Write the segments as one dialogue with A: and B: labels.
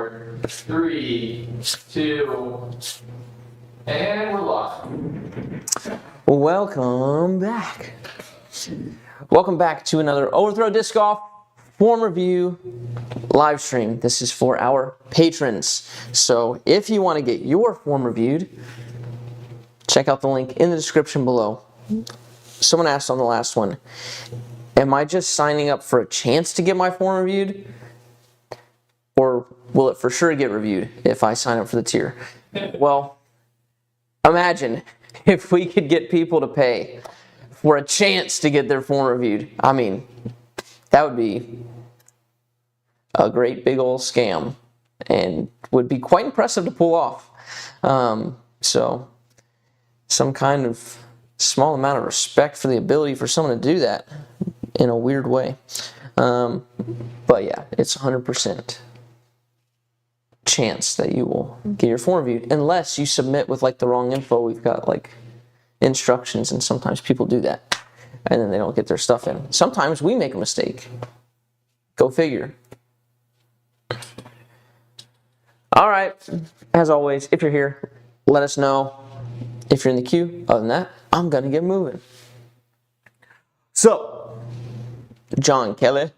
A: 4, 3, 2, and we're live.
B: Welcome back. Welcome back to another Overthrow Disc Golf form review live stream. This is for our patrons. So if you want to get your form reviewed, check out the link in the description below. Someone asked on the last one, am I just signing up for a chance to get my form reviewed? Or will it for sure get reviewed if I sign up for the tier? Well, imagine if we could get people to pay for a chance to get their form reviewed. I mean, that would be a great big old scam and would be quite impressive to pull off. So some kind of small amount of respect for the ability for someone to do that in a weird way. But yeah, it's 100% chance that you will get your form reviewed unless you submit with like the wrong info. We've got like instructions, and sometimes people do that and then they don't get their stuff in. Sometimes we make a mistake. Go figure. All right, as always, if you're here, let us know if you're in the queue. Other than that, I'm gonna get moving. So, John Kelly,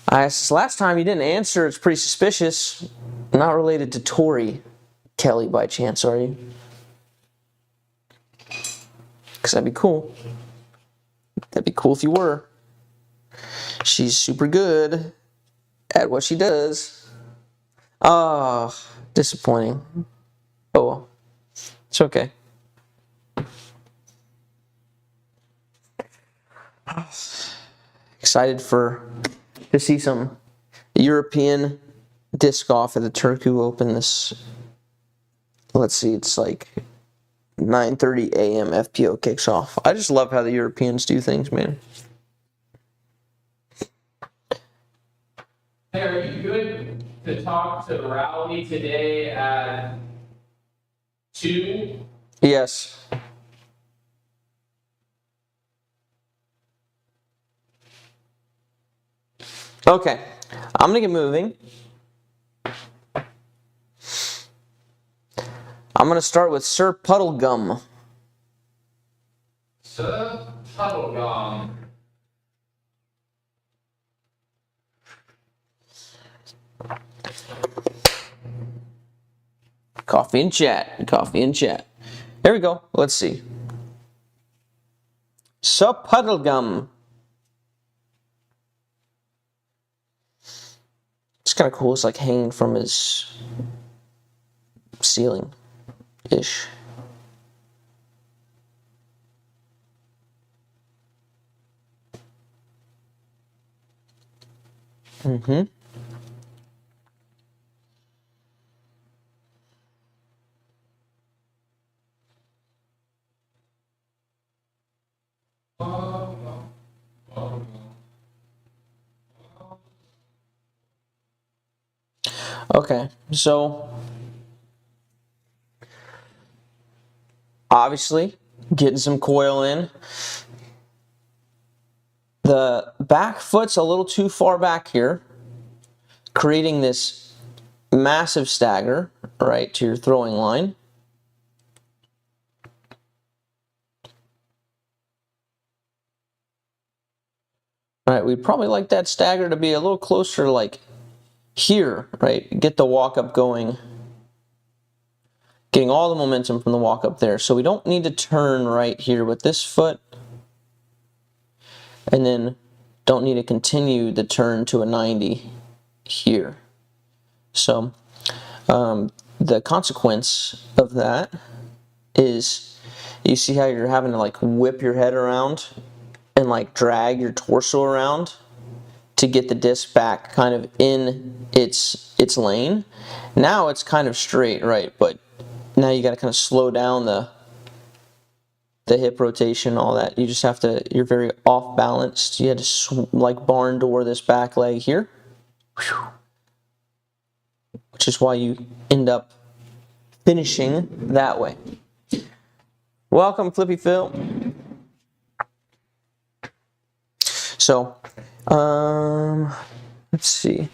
B: I asked this last time, you didn't answer. It's pretty suspicious. Not related to Tori Kelly by chance, are you? Because that'd be cool. That'd be cool if you were. She's super good at what she does. Oh, disappointing. Oh well. It's okay. Excited to see some European disc golf at the Turku Open this, let's see, it's like 9:30 a.m. FPO kicks off. I just love how the Europeans do things, man.
A: Hey, are you good to talk to Rowley today at 2?
B: Yes. Okay, I'm gonna get moving. I'm gonna start with Sir Puddlegum.
A: Sir Puddlegum.
B: Coffee and chat, coffee and chat. There we go, let's see. Sir Puddlegum. It's kind of cool, it's like hanging from his ceiling-ish. Okay, so obviously getting some coil in. The back foot's a little too far back here, creating this massive stagger right to your throwing line. All right, we'd probably like that stagger to be a little closer, like here, right? Get the walk up going. Getting all the momentum from the walk up there. So we don't need to turn right here with this foot. And then don't need to continue the turn to a 90 here. So the consequence of that is you see how you're having to like whip your head around and like drag your torso around to get the disc back kind of in its lane. Now it's kind of straight, right? But now you got to kind of slow down the hip rotation, all that. You just have to, you're very off balanced. You had to like barn door this back leg here. Whew. Which is why you end up finishing that way. Welcome, Flippy Phil. So Let's see.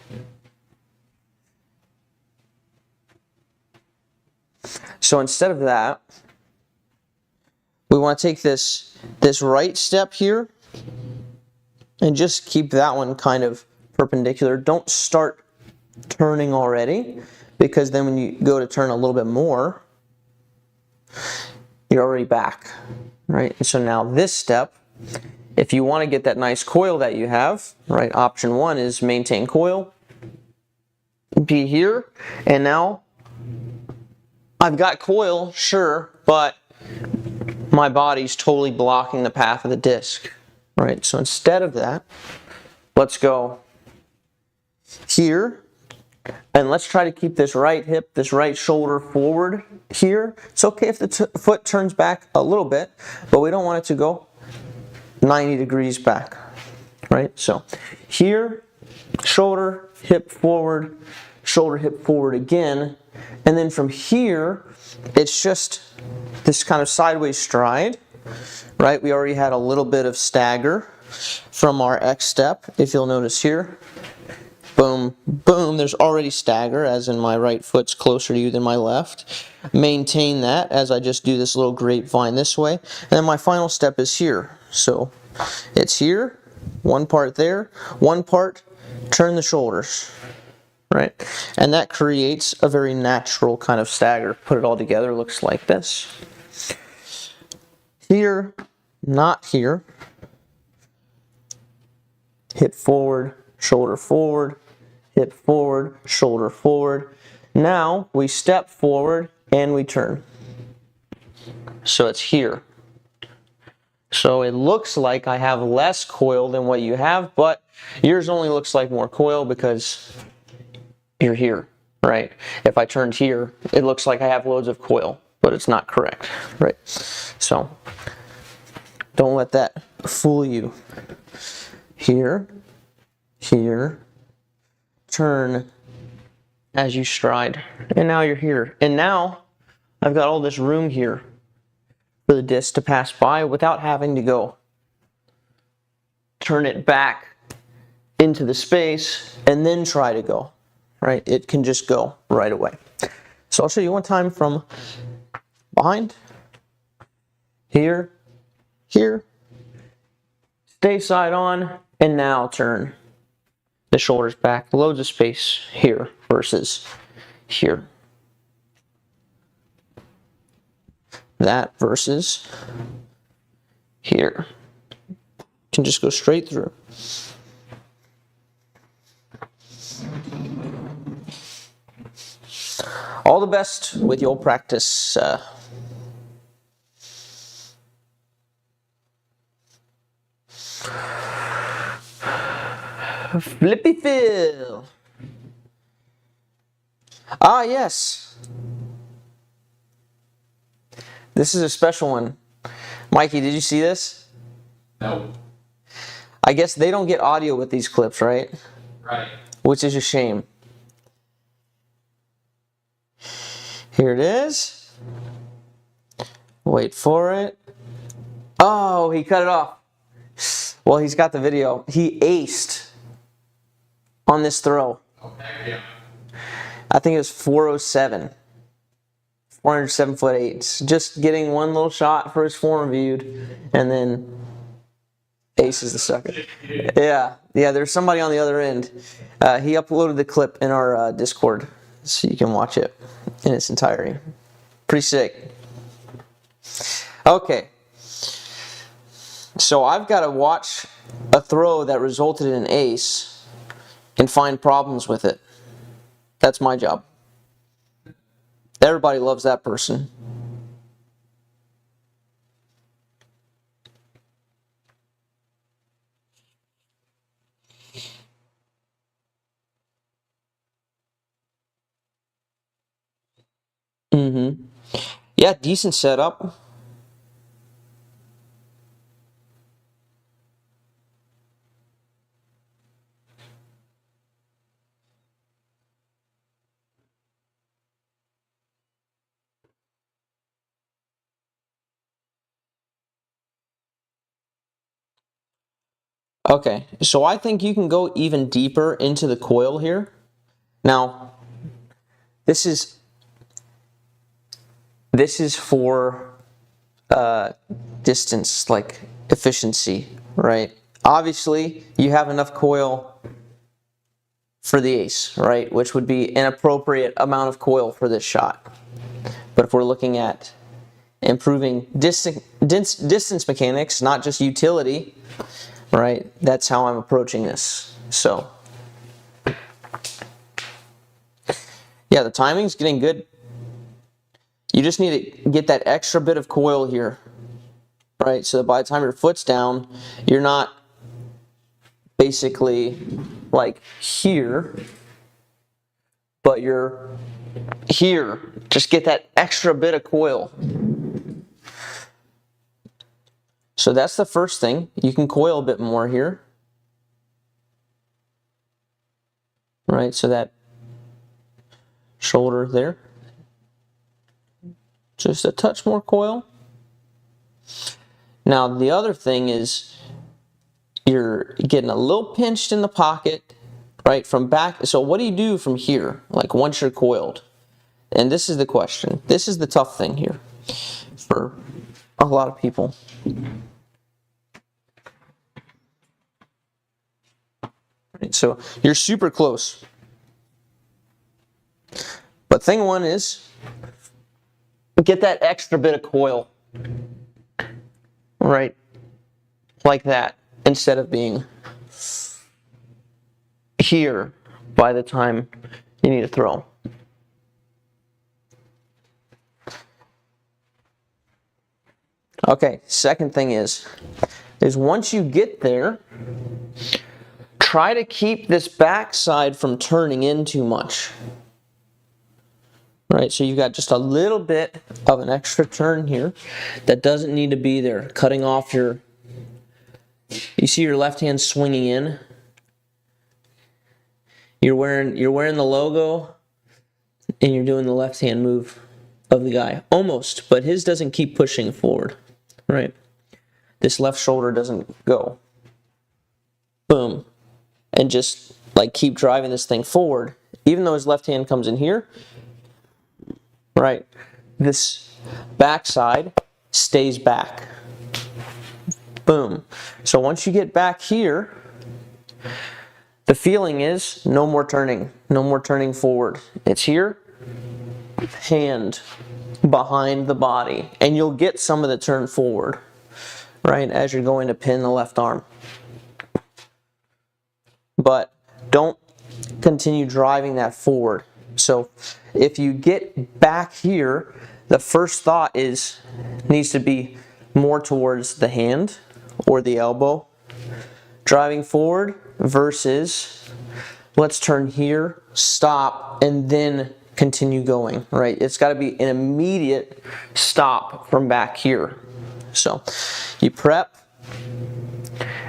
B: So instead of that, we want to take this right step here and just keep that one kind of perpendicular. Don't start turning already, because then when you go to turn a little bit more, you're already back, right? And so now this step, if you want to get that nice coil that you have, right, option 1 is maintain coil, be here, and now I've got coil, sure, but my body's totally blocking the path of the disc, right? So instead of that, let's go here, and let's try to keep this right hip, this right shoulder forward here. It's okay if the foot turns back a little bit, but we don't want it to go 90 degrees back, right? So here, shoulder, hip forward, shoulder, hip forward again, and then from here, it's just this kind of sideways stride, right? We already had a little bit of stagger from our X step, if you'll notice here. Boom, boom, there's already stagger, as in my right foot's closer to you than my left. Maintain that as I just do this little grapevine this way. And then my final step is here. So it's here, one part there, one part, turn the shoulders, right? And that creates a very natural kind of stagger. Put it all together, looks like this. Here, not here. Hip forward, shoulder forward, hip forward, shoulder forward. Now we step forward and we turn. So it's here. So it looks like I have less coil than what you have, but yours only looks like more coil because you're here, right? If I turned here, it looks like I have loads of coil, but it's not correct, right? So don't let that fool you. Here, here, turn as you stride, and now you're here. And now I've got all this room here for the disc to pass by without having to go turn it back into the space and then try to go, right? It can just go right away. So I'll show you one time from behind, here, here, stay side on, and now turn the shoulders back. Loads of space here versus here. That versus here. Can just go straight through. All the best with your practice. Flippy Phil. Ah, yes. This is a special one. Mikey, did you see this?
A: No.
B: I guess they don't get audio with these clips, right?
A: Right.
B: Which is a shame. Here it is. Wait for it. Oh, he cut it off. Well, he's got the video. He aced on this throw.
A: Okay, yeah.
B: I think it was 407. 407'8". Just getting one little shot for his form reviewed, and then aces the sucker. Yeah, there's somebody on the other end. He uploaded the clip in our Discord, so you can watch it in its entirety. Pretty sick. Okay. So I've got to watch a throw that resulted in an ace and find problems with it. That's my job. Everybody loves that person. Yeah, decent setup. Okay, so I think you can go even deeper into the coil here. Now, this is for distance, like efficiency, right? Obviously, you have enough coil for the ace, right? Which would be an appropriate amount of coil for this shot. But if we're looking at improving distance mechanics, not just utility, right? That's how I'm approaching this. So, yeah, the timing's getting good. You just need to get that extra bit of coil here, right? So that by the time your foot's down, you're not basically like here, but you're here. Just get that extra bit of coil. So that's the first thing. You can coil a bit more here, right? So that shoulder there. Just a touch more coil. Now the other thing is you're getting a little pinched in the pocket, right, from back. So what do you do from here, like once you're coiled? And this is the question. This is the tough thing here for a lot of people. Right, so you're super close. But thing one is, get that extra bit of coil, right, like that, instead of being here by the time you need to throw. Okay, second thing is once you get there, try to keep this backside from turning in too much. Right, so you've got just a little bit of an extra turn here that doesn't need to be there, cutting off your, you see your left hand swinging in. You're wearing the logo and you're doing the left hand move of the guy, almost, but his doesn't keep pushing forward, right? This left shoulder doesn't go, boom, and just like keep driving this thing forward, even though his left hand comes in here. Right, this backside stays back. Boom. So once you get back here, the feeling is no more turning forward. It's here, hand behind the body, and you'll get some of the turn forward, right, as you're going to pin the left arm. But don't continue driving that forward. So if you get back here, the first thought needs to be more towards the hand or the elbow driving forward versus let's turn here, stop, and then continue going, right? It's got to be an immediate stop from back here. So you prep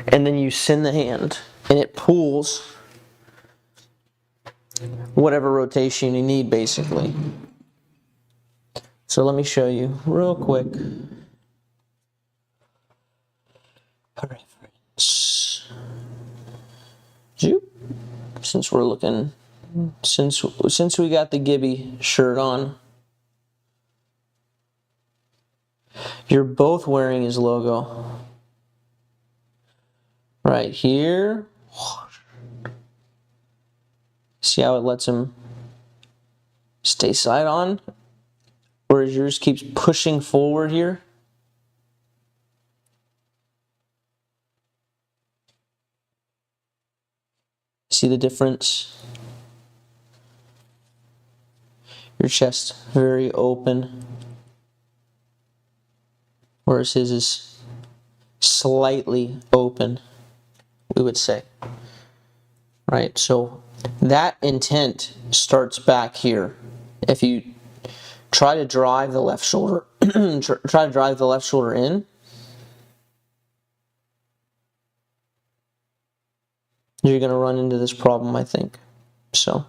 B: and then you send the hand and it pulls whatever rotation you need, basically. So let me show you real quick. Since we're looking, since we got the Gibby shirt on, you're both wearing his logo. Right here. See how it lets him stay side on? Whereas yours keeps pushing forward here. See the difference? Your chest very open. Whereas his is slightly open, we would say. Right, so that intent starts back here. If you try to drive the left shoulder, in, you're going to run into this problem, I think. So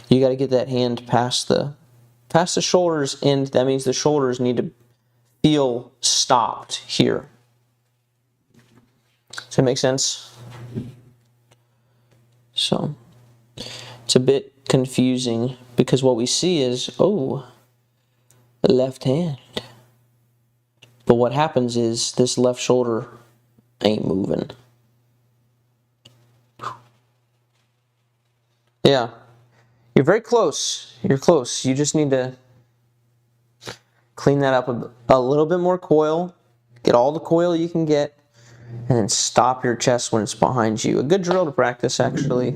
B: you got to get that hand past the shoulders, and that means the shoulders need to feel stopped here. Does that make sense? So it's a bit confusing because what we see is, oh, the left hand. But what happens is this left shoulder ain't moving. Yeah, you're very close. You're close. You just need to clean that up a little bit more coil. Get all the coil you can get, and then stop your chest when it's behind you. A good drill to practice actually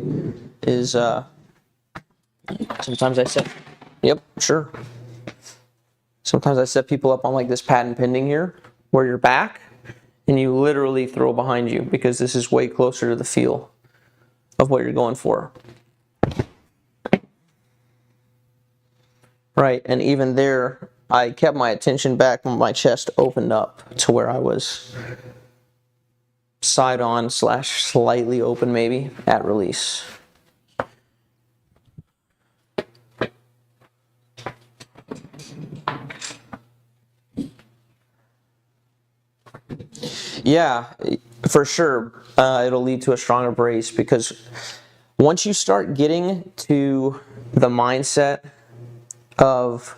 B: is sometimes I set. Yep, sure. Sometimes I set people up on like this patent pending here, where you're back, and you literally throw behind you because this is way closer to the feel of what you're going for. Right, and even there, I kept my attention back when my chest opened up to where I was side on / slightly open maybe at release. Yeah, for sure, it'll lead to a stronger brace because once you start getting to the mindset of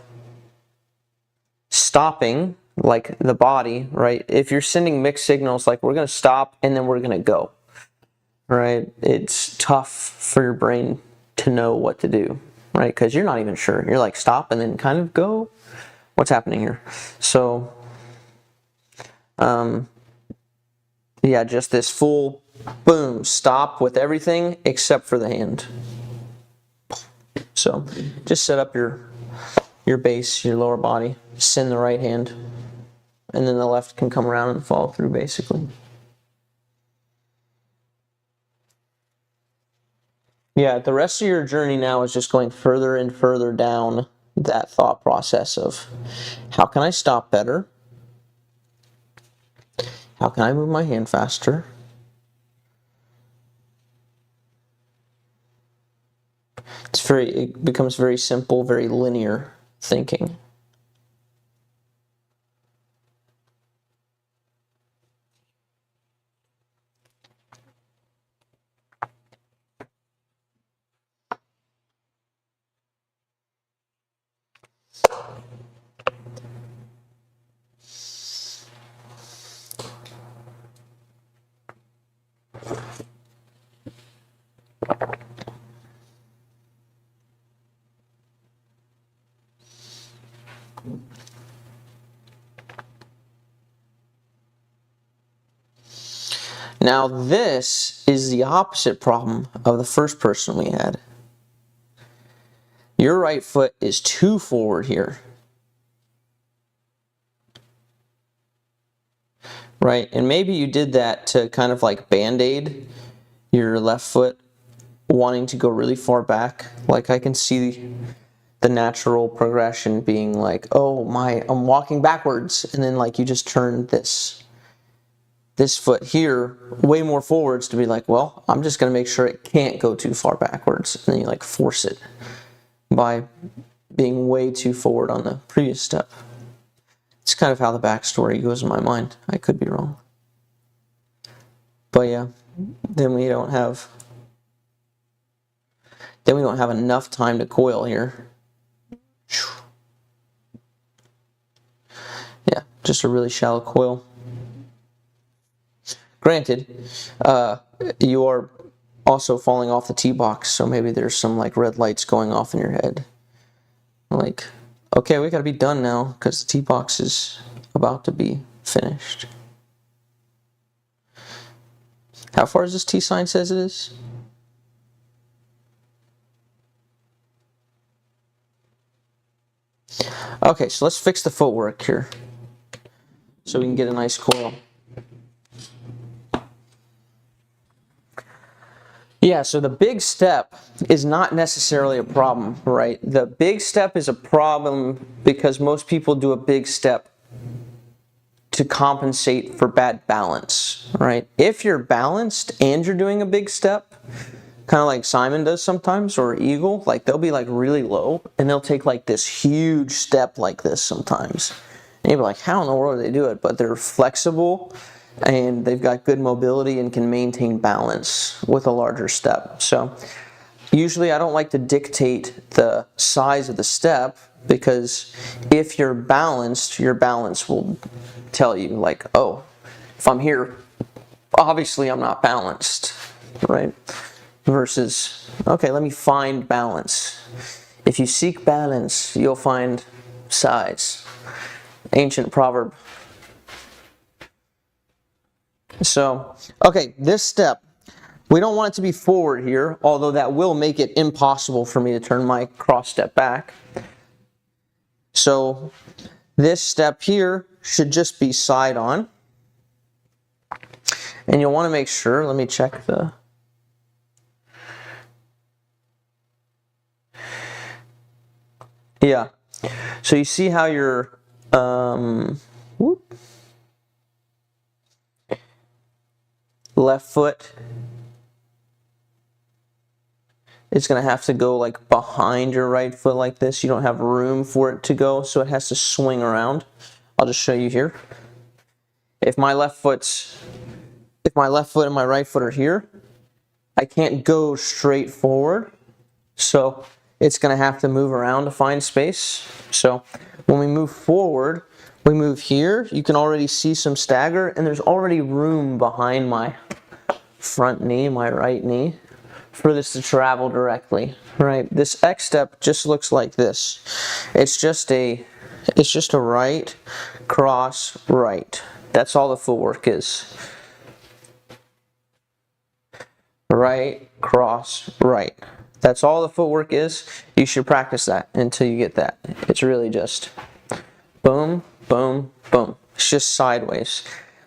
B: stopping, like the body, right? If you're sending mixed signals, like we're going to stop and then we're going to go, right? It's tough for your brain to know what to do, right? Because you're not even sure. You're like stop and then kind of go. What's happening here? So, yeah, just this full boom, stop with everything except for the hand. So just set up your base, your lower body, send the right hand, and then the left can come around and follow through basically. Yeah, the rest of your journey now is just going further and further down that thought process of how can I stop better? How can I move my hand faster? It becomes very simple, very linear thinking. Now this is the opposite problem of the first person we had. Your right foot is too forward here. Right, and maybe you did that to kind of like band-aid your left foot wanting to go really far back. Like I can see the natural progression being like, oh my, I'm walking backwards, and then like you just turn this foot here way more forwards to be like, well, I'm just going to make sure it can't go too far backwards, and then you like force it by being way too forward on the previous step. It's kind of how the backstory goes in my mind. I could be wrong. But yeah, then we don't have enough time to coil here. Yeah, just a really shallow coil. Granted, you are also falling off the tee box, so maybe there's some like red lights going off in your head. Like, okay, we gotta be done now because the tee box is about to be finished. How far does this tee sign says it is? Okay, so let's fix the footwork here so we can get a nice coil. Yeah, so the big step is not necessarily a problem, right? The big step is a problem because most people do a big step to compensate for bad balance, right? If you're balanced and you're doing a big step, kind of like Simon does sometimes, or Eagle, like they'll be like really low and they'll take like this huge step like this sometimes. And you'll be like, how in the world do they do it? But they're flexible and they've got good mobility and can maintain balance with a larger step. So usually I don't like to dictate the size of the step, because if you're balanced, your balance will tell you, like, oh, if I'm here, obviously I'm not balanced, right? Versus, okay, let me find balance. If you seek balance, you'll find size. Ancient proverb. So, okay, this step, we don't want it to be forward here, although that will make it impossible for me to turn my cross step back. So this step here should just be side on. And you'll want to make sure, let me check the... Yeah, so you see how your left foot is going to have to go like behind your right foot like this. You don't have room for it to go, so it has to swing around. I'll just show you here. If my left foot and my right foot are here, I can't go straight forward, so it's going to have to move around to find space. So when we move forward, we move here. You can already see some stagger, and there's already room behind my front knee, my right knee, for this to travel directly, right? This X step just looks like this. It's just a right, cross, right. That's all the footwork is. Right, cross, right. That's all the footwork is. You should practice that until you get that. It's really just boom, boom, boom. It's just sideways.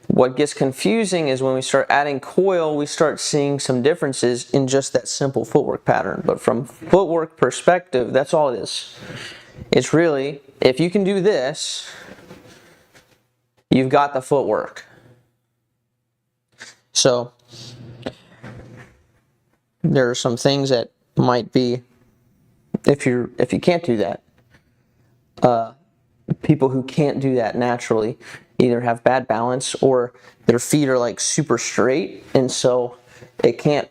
B: What gets confusing is when we start adding coil, we start seeing some differences in just that simple footwork pattern. But from footwork perspective, that's all it is. It's really, if you can do this, you've got the footwork. So there are some things that might be, if you can't do that, people who can't do that naturally either have bad balance or their feet are like super straight, and so it can't,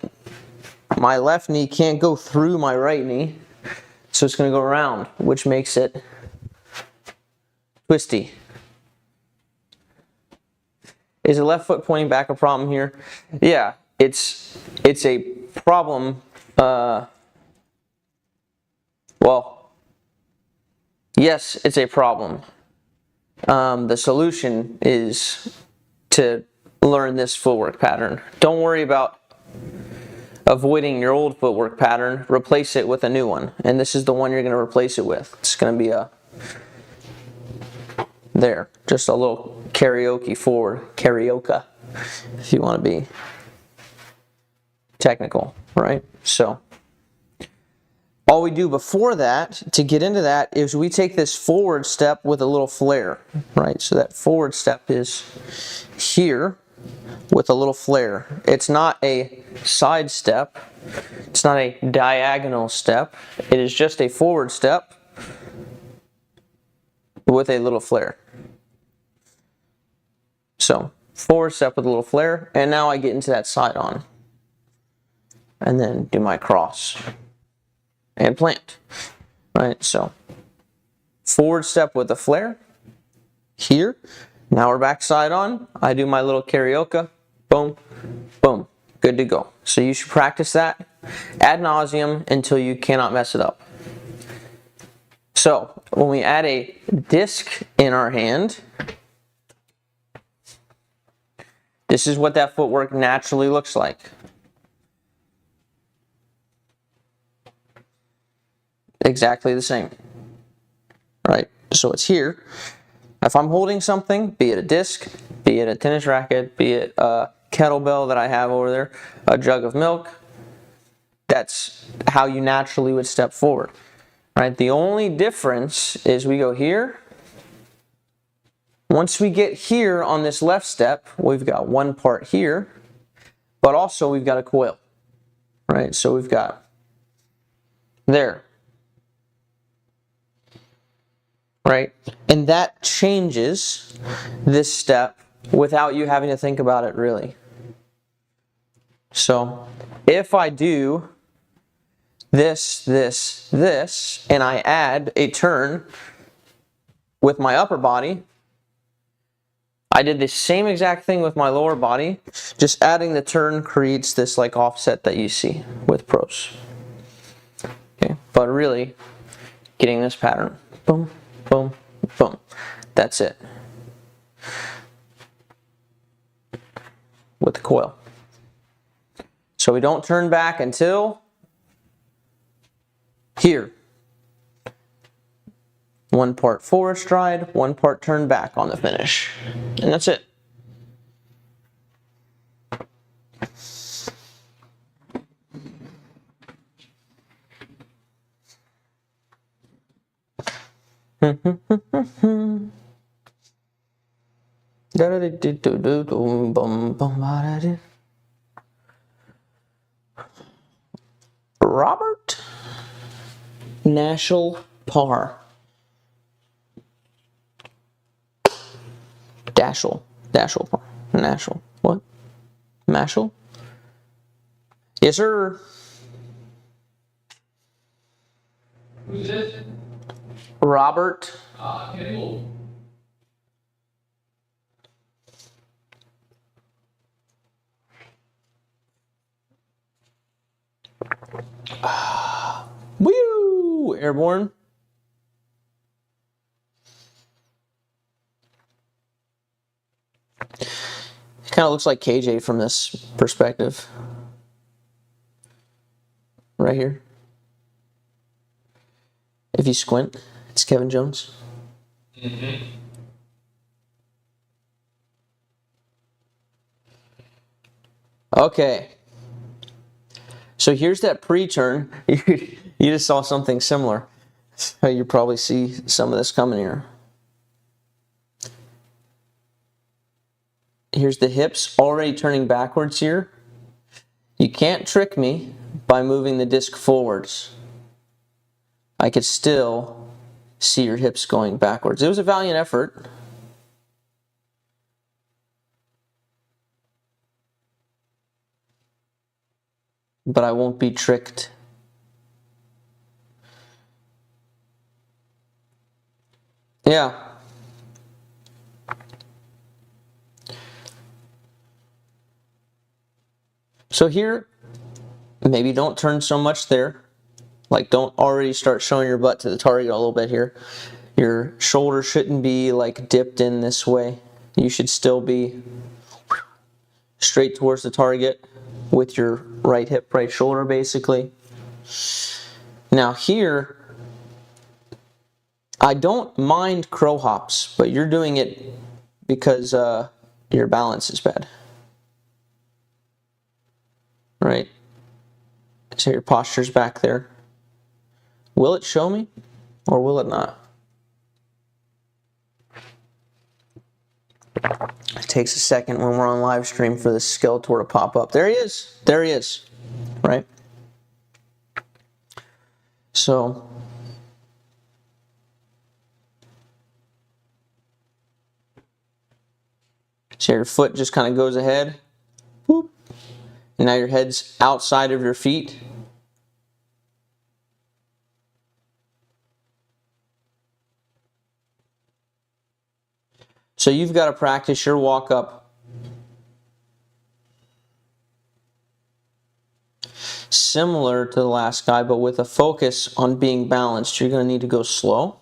B: my left knee can't go through my right knee, so it's going to go around, which makes it twisty. Is the left foot pointing back a problem here? Yeah, it's a problem. Well, yes, it's a problem. The solution is to learn this footwork pattern. Don't worry about avoiding your old footwork pattern. Replace it with a new one. And this is the one you're going to replace it with. It's going to be just a little karaoke forward. Karaoke, if you want to be technical, right? So all we do before that, to get into that, is we take this forward step with a little flare, right? So that forward step is here with a little flare. It's not a side step. It's not a diagonal step. It is just a forward step with a little flare. So forward step with a little flare, and now I get into that side on. And then do my cross and plant, right? So forward step with a flare here. Now we're back side on. I do my little karaoke, boom, boom, good to go. So you should practice that ad nauseum until you cannot mess it up. So when we add a disc in our hand, this is what that footwork naturally looks like. Exactly the same, right? So it's here. If I'm holding something, be it a disc, be it a tennis racket, be it a kettlebell that I have over there, a jug of milk, that's how you naturally would step forward, right? The only difference is we go here. Once we get here on this left step, we've got one part here, but also we've got a coil, right? So we've got there. Right? And that changes this step without you having to think about it really. So if I do this, and I add a turn with my upper body, I did the same exact thing with my lower body, just adding the turn creates this like offset that you see with pros. Okay, but really getting this pattern, boom, boom, boom, that's it with the coil. So we don't turn back until here. 1 part forward stride, 1 part turn back on the finish. And that's it. Robert Nashel Parr. Dashel Parr. Nashel. What? Mashel? Yes, sir.
A: Who's this?
B: Robert.
A: Okay, cool.
B: Woo! Airborne. Kind of looks like KJ from this perspective. Right here. If you squint, it's Kevin Jones.
A: Mm-hmm.
B: Okay. So here's that pre-turn. You just saw something similar. So you probably see some of this coming here. Here's the hips already turning backwards here. You can't trick me by moving the disc forwards. I could still see your hips going backwards. It was a valiant effort. But I won't be tricked. Yeah. So here, maybe don't turn so much there. Like don't already start showing your butt to the target a little bit here. Your shoulder shouldn't be like dipped in this way. You should still be straight towards the target with your right hip, right shoulder basically. Now here, I don't mind crow hops, but you're doing it because your balance is bad. Right? So your posture's back there. Will it show me or will it not? It takes a second when we're on live stream for the Skeletor to pop up. There he is. There he is. Right? So your foot just kind of goes ahead. Whoop. And now your head's outside of your feet. So you've got to practice your walk up similar to the last guy, but with a focus on being balanced. You're going to need to go slow.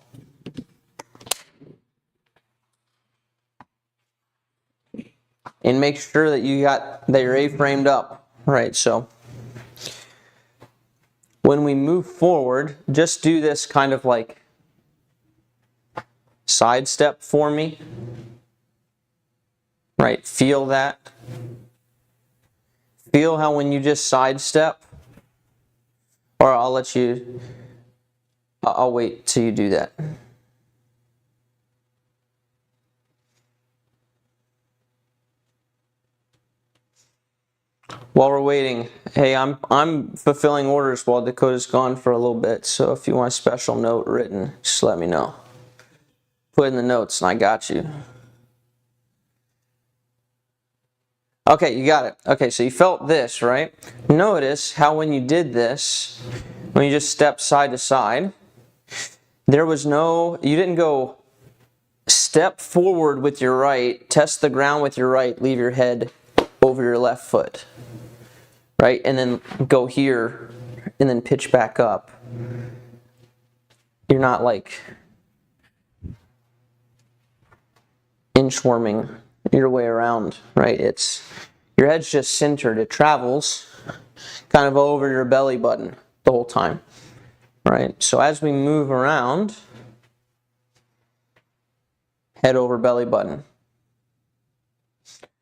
B: And make sure that you're A-framed up, right? So when we move forward, just do this kind of like side step for me. Right, feel that. Feel how when you just sidestep, or I'll wait till you do that. While we're waiting, hey, I'm fulfilling orders while Dakota's gone for a little bit, so if you want a special note written, just let me know. Put in the notes and I got you. Okay, you got it. Okay, so you felt this, right? Notice how when you did this, when you just stepped side to side, there was no, you didn't go step forward with your right, test the ground with your right, leave your head over your left foot, right? And then go here and then pitch back up. You're not like inchworming your way around, right? It's your head's just centered. It travels kind of over your belly button the whole time, right? So as we move around, head over belly button.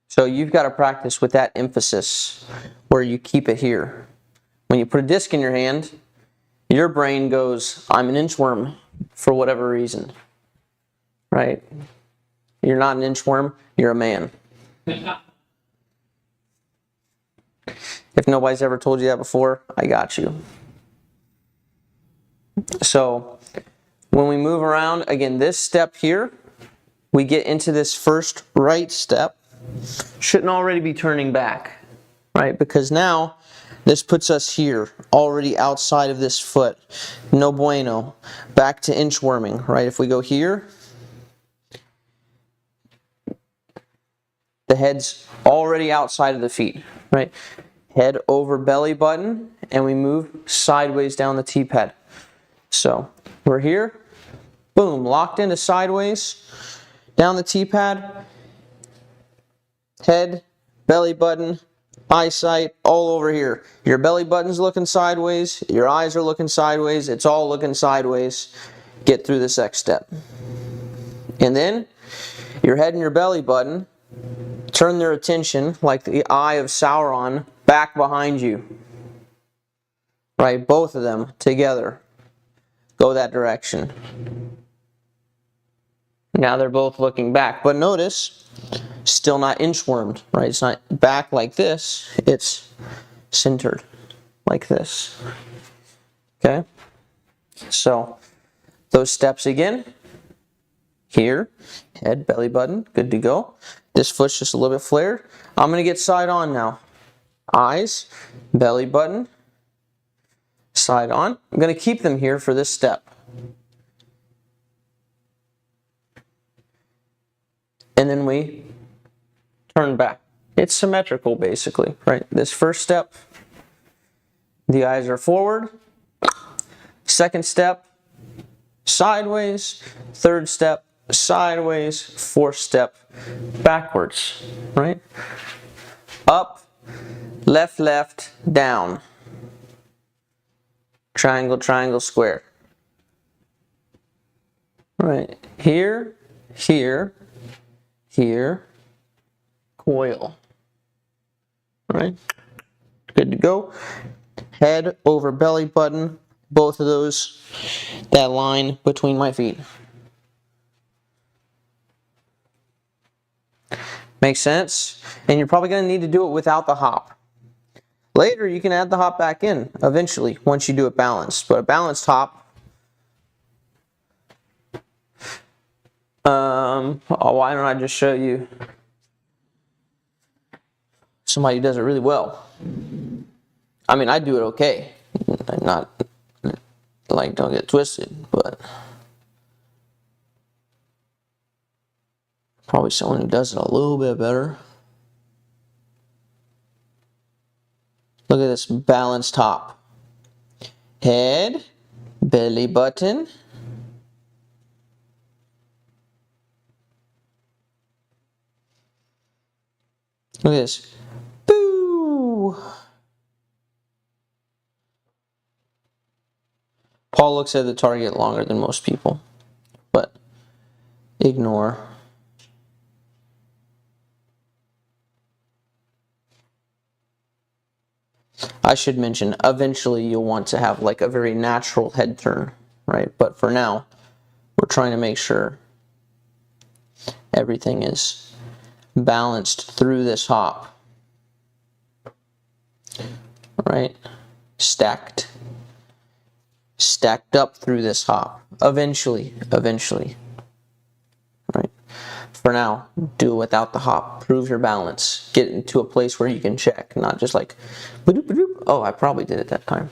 B: So you've got to practice with that emphasis where you keep it here. When you put a disc in your hand, your brain goes, I'm an inchworm for whatever reason, right? You're not an inchworm, you're a man. If nobody's ever told you that before, I got you. So when we move around, again, this step here, we get into this first right step, shouldn't already be turning back, right? Because now this puts us here, already outside of this foot. No bueno. Back to inchworming, right? If we go here, the head's already outside of the feet, right? Head over belly button, and we move sideways down the T-pad. So we're here, boom, locked into sideways, down the T-pad, head, belly button, eyesight, all over here. Your belly button's looking sideways, your eyes are looking sideways, it's all looking sideways. Get through this X step. And then your head and your belly button turn their attention, like the eye of Sauron, back behind you. Right? Both of them together. Go that direction. Now they're both looking back. But notice, still not inchwormed. Right? It's not back like this. It's centered like this. Okay? So, those steps again. Here, head, belly button, good to go. This foot's just a little bit flared. I'm going to get side on now. Eyes, belly button, side on. I'm going to keep them here for this step. And then we turn back. It's symmetrical basically, right? This first step, the eyes are forward. Second step, sideways. Third step, sideways. Fourth step, backwards, right? Up, left, left, down. Triangle, triangle, square. Right, here, here, here, coil. Right, good to go. Head over belly button, both of those, that line between my feet. Makes sense? And you're probably going to need to do it without the hop. Later, you can add the hop back in, eventually, once you do it balanced. But a balanced hop, why don't I just show you somebody who does it really well? I mean, I do it okay. I'm not, like, don't get twisted, but probably someone who does it a little bit better. Look at this balanced hop. Head, belly button. Look at this. Boo! Paul looks at the target longer than most people, but ignore. I should mention, eventually you'll want to have like a very natural head turn, right? But for now, we're trying to make sure everything is balanced through this hop, right? Stacked up through this hop. Eventually, right? for now, do it without the hop. Prove your balance. Get into a place where you can check, not just like, ba-doop, ba-doop. Oh, I probably did it that time.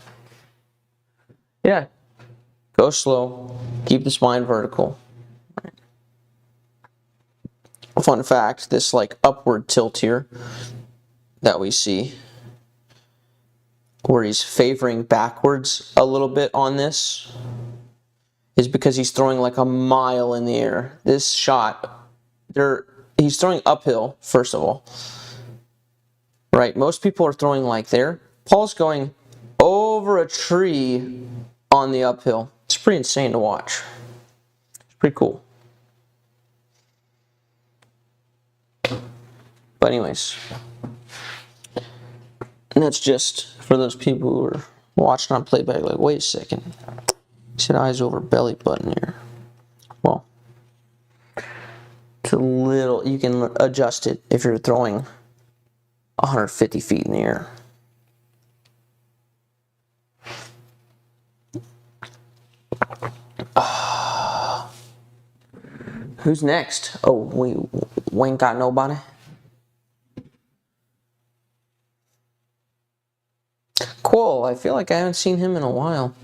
B: Yeah, go slow. Keep the spine vertical. Fun fact, this like upward tilt here that we see, where he's favoring backwards a little bit on this, is because he's throwing like a mile in the air. This shot, he's throwing uphill, first of all. Right, most people are throwing like there. Paul's going over a tree on the uphill. It's pretty insane to watch. It's pretty cool. But anyways, and that's just for those people who are watching on playback like, wait a second. He said eyes over belly button here. Well, it's a little, you can adjust it if you're throwing 150 feet in the air. Who's next? Oh, we ain't got nobody. Cool, I feel like I haven't seen him in a while.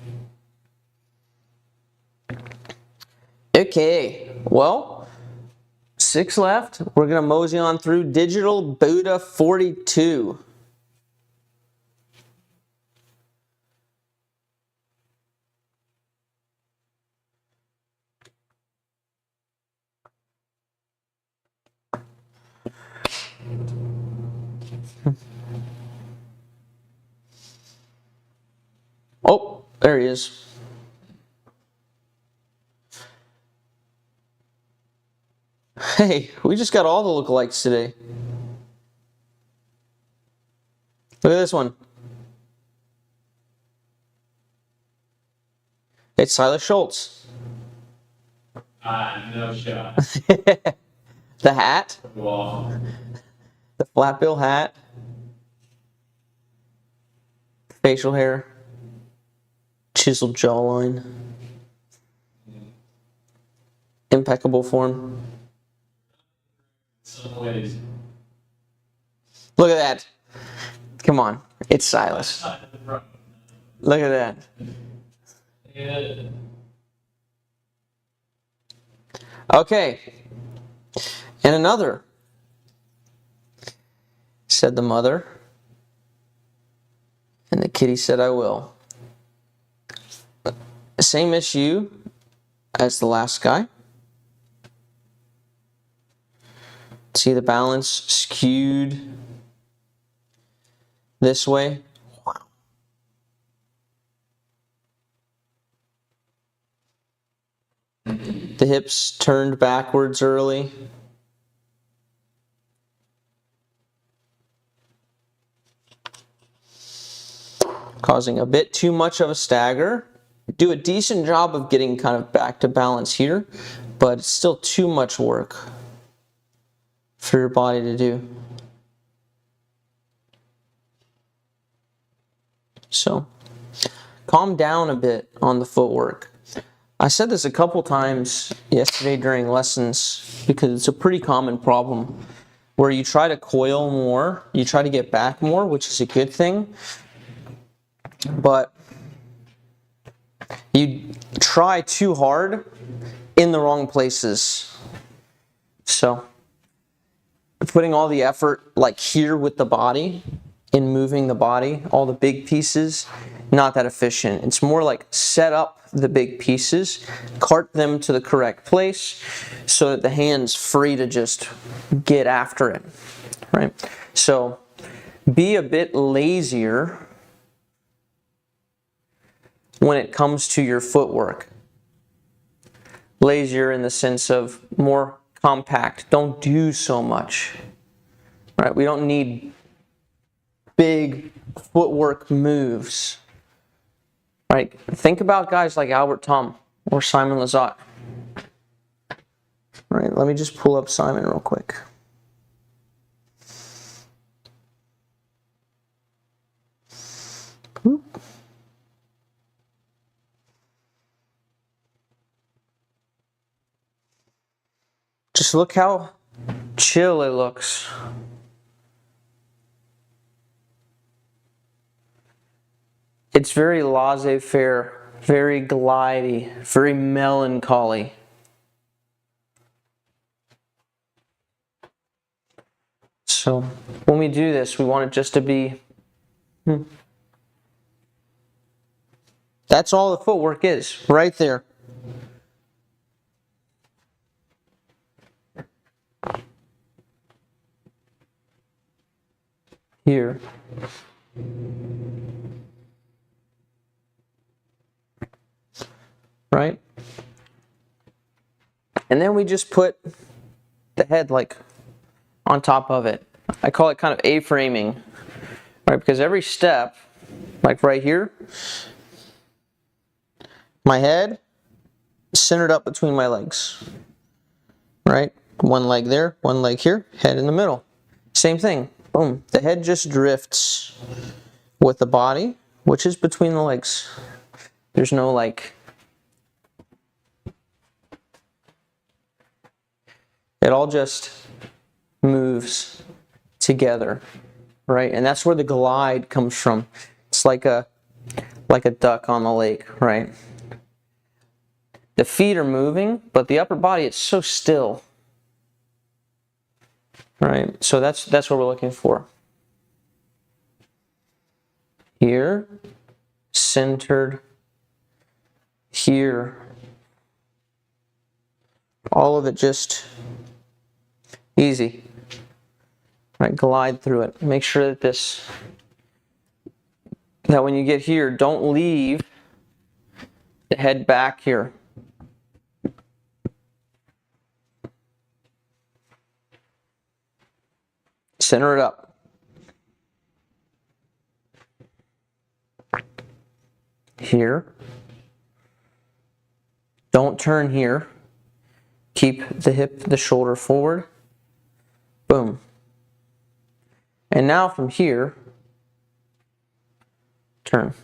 B: Okay, well, 6 left. We're going to mosey on through Digital Buddha 42. Oh, there he is. Hey, we just got all the lookalikes today. Look at this one. It's Silas Schultz.
A: No shot.
B: The hat.
A: Well,
B: The flat bill hat. Facial hair. Chiseled jawline. Impeccable form.
A: some ways.
B: Look at that. Come on. It's Silas. Look at that.
A: Yeah.
B: Okay. And another, said the mother. And the kitty said, I will. Same issue as the last guy. See the balance skewed this way. Wow. The hips turned backwards early. Causing a bit too much of a stagger. Do a decent job of getting kind of back to balance here, but it's still too much work for your body to do. So, calm down a bit on the footwork. I said this a couple times yesterday during lessons because it's a pretty common problem where you try to coil more, you try to get back more, which is a good thing, but you try too hard in the wrong places. So, putting all the effort like here with the body, in moving the body, all the big pieces, not that efficient. It's more like set up the big pieces, cart them to the correct place so that the hand's free to just get after it, right? So be a bit lazier when it comes to your footwork. Lazier in the sense of more compact. Don't do so much, right? We don't need big footwork moves, right? Think about guys like Albert Tom or Simon Lizotte. Right, let me just pull up Simon real quick. Oop. Just look how chill it looks. It's very laissez-faire, very glidey, very melancholy. So when we do this, we want it just to be, that's all the footwork is, right there. Here. Right? And then we just put the head like on top of it. I call it kind of A-framing, right? Because every step, like right here, my head centered up between my legs, right? One leg there, one leg here, head in the middle. Same thing, boom. The head just drifts with the body, which is between the legs. There's no like, it all just moves together, right? And that's where the glide comes from. It's like a duck on the lake, right? The feet are moving, but the upper body, it's so still, right? So that's what we're looking for. Here, centered, here. All of it just easy. Right, glide through it. Make sure that when you get here, don't leave the head back here. Center it up. Here. Don't turn here. Keep the hip, the shoulder forward. Boom. And now from here, turn.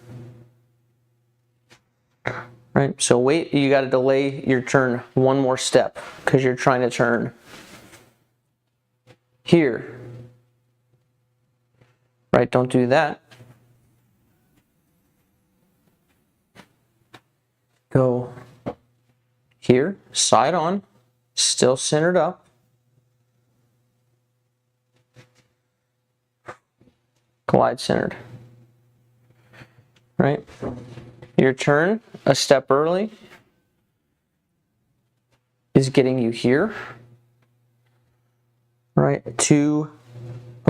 B: Right? So wait, you got to delay your turn one more step because you're trying to turn here. Right? Don't do that. Go here, side on, still centered up. Glide centered. Right? Your turn, a step early, is getting you here. Right? Too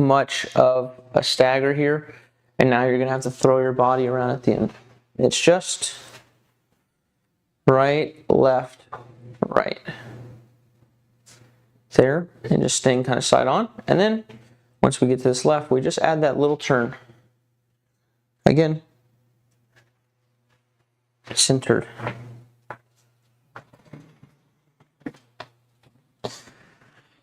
B: much of a stagger here, and now you're going to have to throw your body around at the end. It's just right, left, right. There, and just staying kind of side on. And then once we get to this left, we just add that little turn. Again, centered.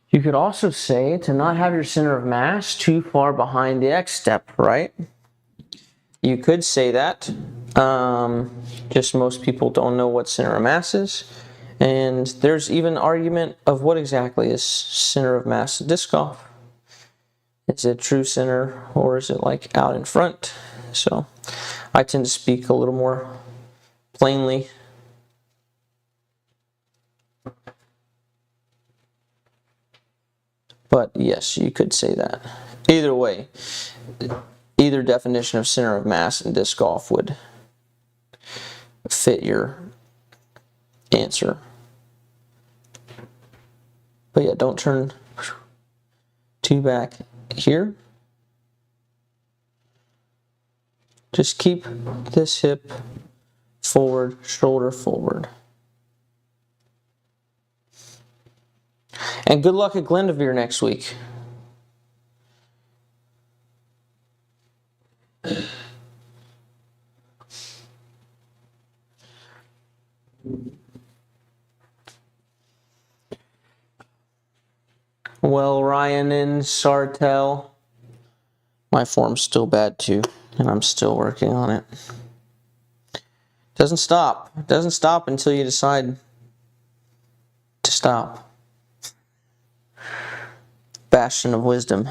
B: You could also say to not have your center of mass too far behind the X step, right? You could say that. Just most people don't know what center of mass is. And there's even argument of what exactly is center of mass in disc golf. Is it true center or is it like out in front? So I tend to speak a little more plainly. But yes, you could say that. Either way, either definition of center of mass in disc golf would fit your answer. But yeah, don't turn too back here. Just keep this hip forward, shoulder forward. And good luck at Glendevere next week. Well, Ryan and Sartell, my form's still bad too, and I'm still working on it. Doesn't stop. It doesn't stop until you decide to stop. bastion of wisdom.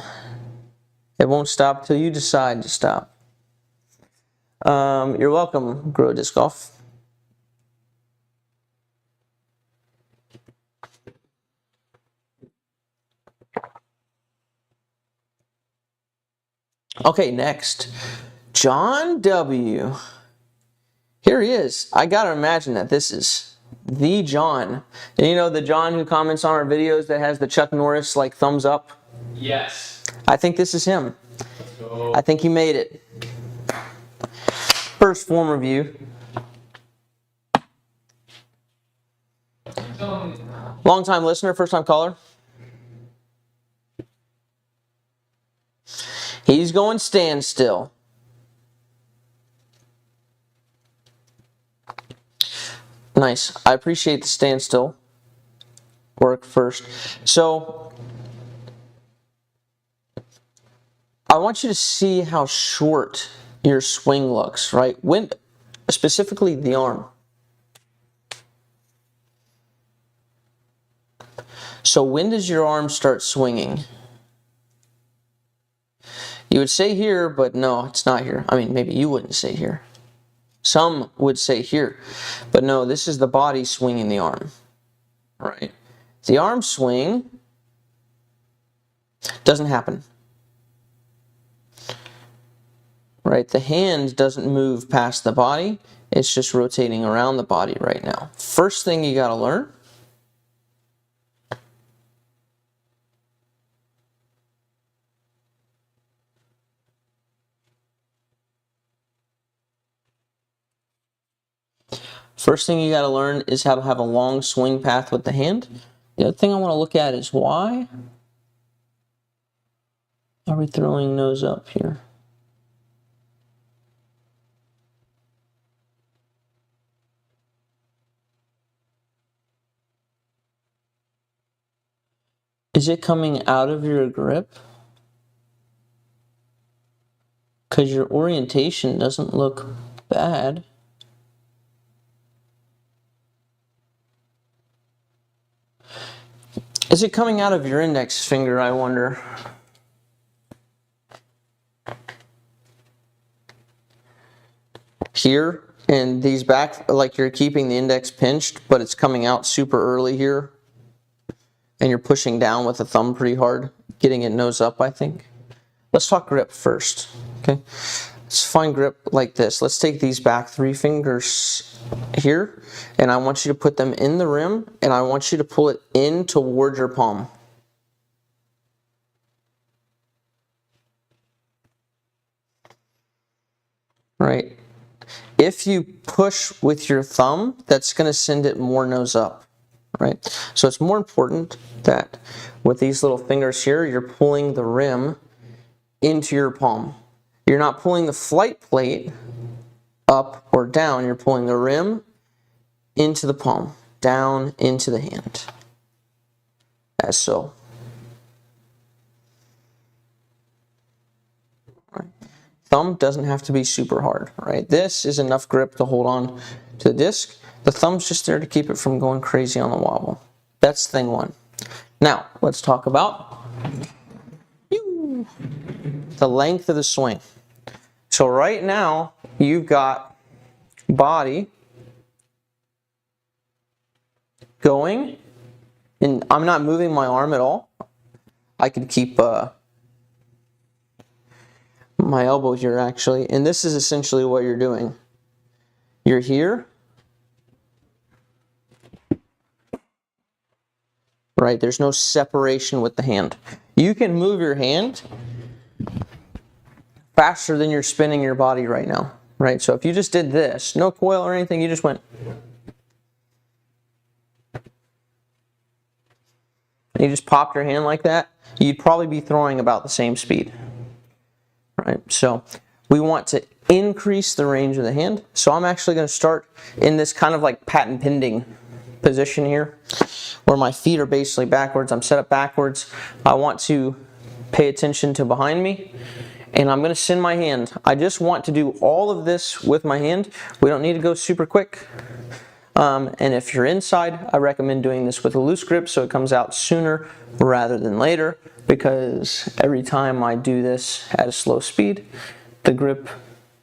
B: It won't stop till you decide to stop. You're welcome, Grow Disc Golf. Okay, next, John W. Here he is. I gotta imagine that this is the John. And you know the John who comments on our videos that has the Chuck Norris like thumbs up?
A: Yes.
B: I think this is him.
A: Let's go.
B: I think he made it. First form review. Long time listener, first time caller. He's going Standstill. Nice. I appreciate the Standstill work first. So, I want you to see how short your swing looks, right? When, specifically the arm. So when does your arm start swinging? You would say here, but no, it's not here. I mean, maybe you wouldn't say here. Some would say here. But no, this is the body swinging the arm, right? The arm swing doesn't happen, right? The hand doesn't move past the body. It's just rotating around the body right now. First thing you got to learn, is how to have a long swing path with the hand. The other thing I want to look at is why are we throwing nose up here? Is it coming out of your grip? Because your orientation doesn't look bad. Is it coming out of your index finger, I wonder? Here, and these back, like you're keeping the index pinched, but it's coming out super early here. And you're pushing down with the thumb pretty hard, getting it nose up, I think. Let's talk grip first, okay? Let's find grip like this. Let's take these back 3 fingers here, and I want you to put them in the rim, and I want you to pull it in toward your palm. Right? If you push with your thumb, that's going to send it more nose up. Right? So it's more important that with these little fingers here, you're pulling the rim into your palm. You're not pulling the flight plate up or down, you're pulling the rim into the palm, down into the hand, as so. Right. Thumb doesn't have to be super hard, right? This is enough grip to hold on to the disc. The thumb's just there to keep it from going crazy on the wobble. That's thing one. Now, let's talk about the length of the swing. So right now, you've got body going, and I'm not moving my arm at all. I could keep my elbow here actually, and this is essentially what you're doing. You're here, right? There's no separation with the hand. You can move your hand faster than you're spinning your body right now, right? So if you just did this, no coil or anything, you just went. And you just popped your hand like that, you'd probably be throwing about the same speed, right? So we want to increase the range of the hand. So I'm actually going to start in this kind of like patent pending position here, where my feet are basically backwards. I'm set up backwards. I want to pay attention to behind me, and I'm going to send my hand. I just want to do all of this with my hand. We don't need to go super quick. And if you're inside, I recommend doing this with a loose grip so it comes out sooner rather than later, because every time I do this at a slow speed, the grip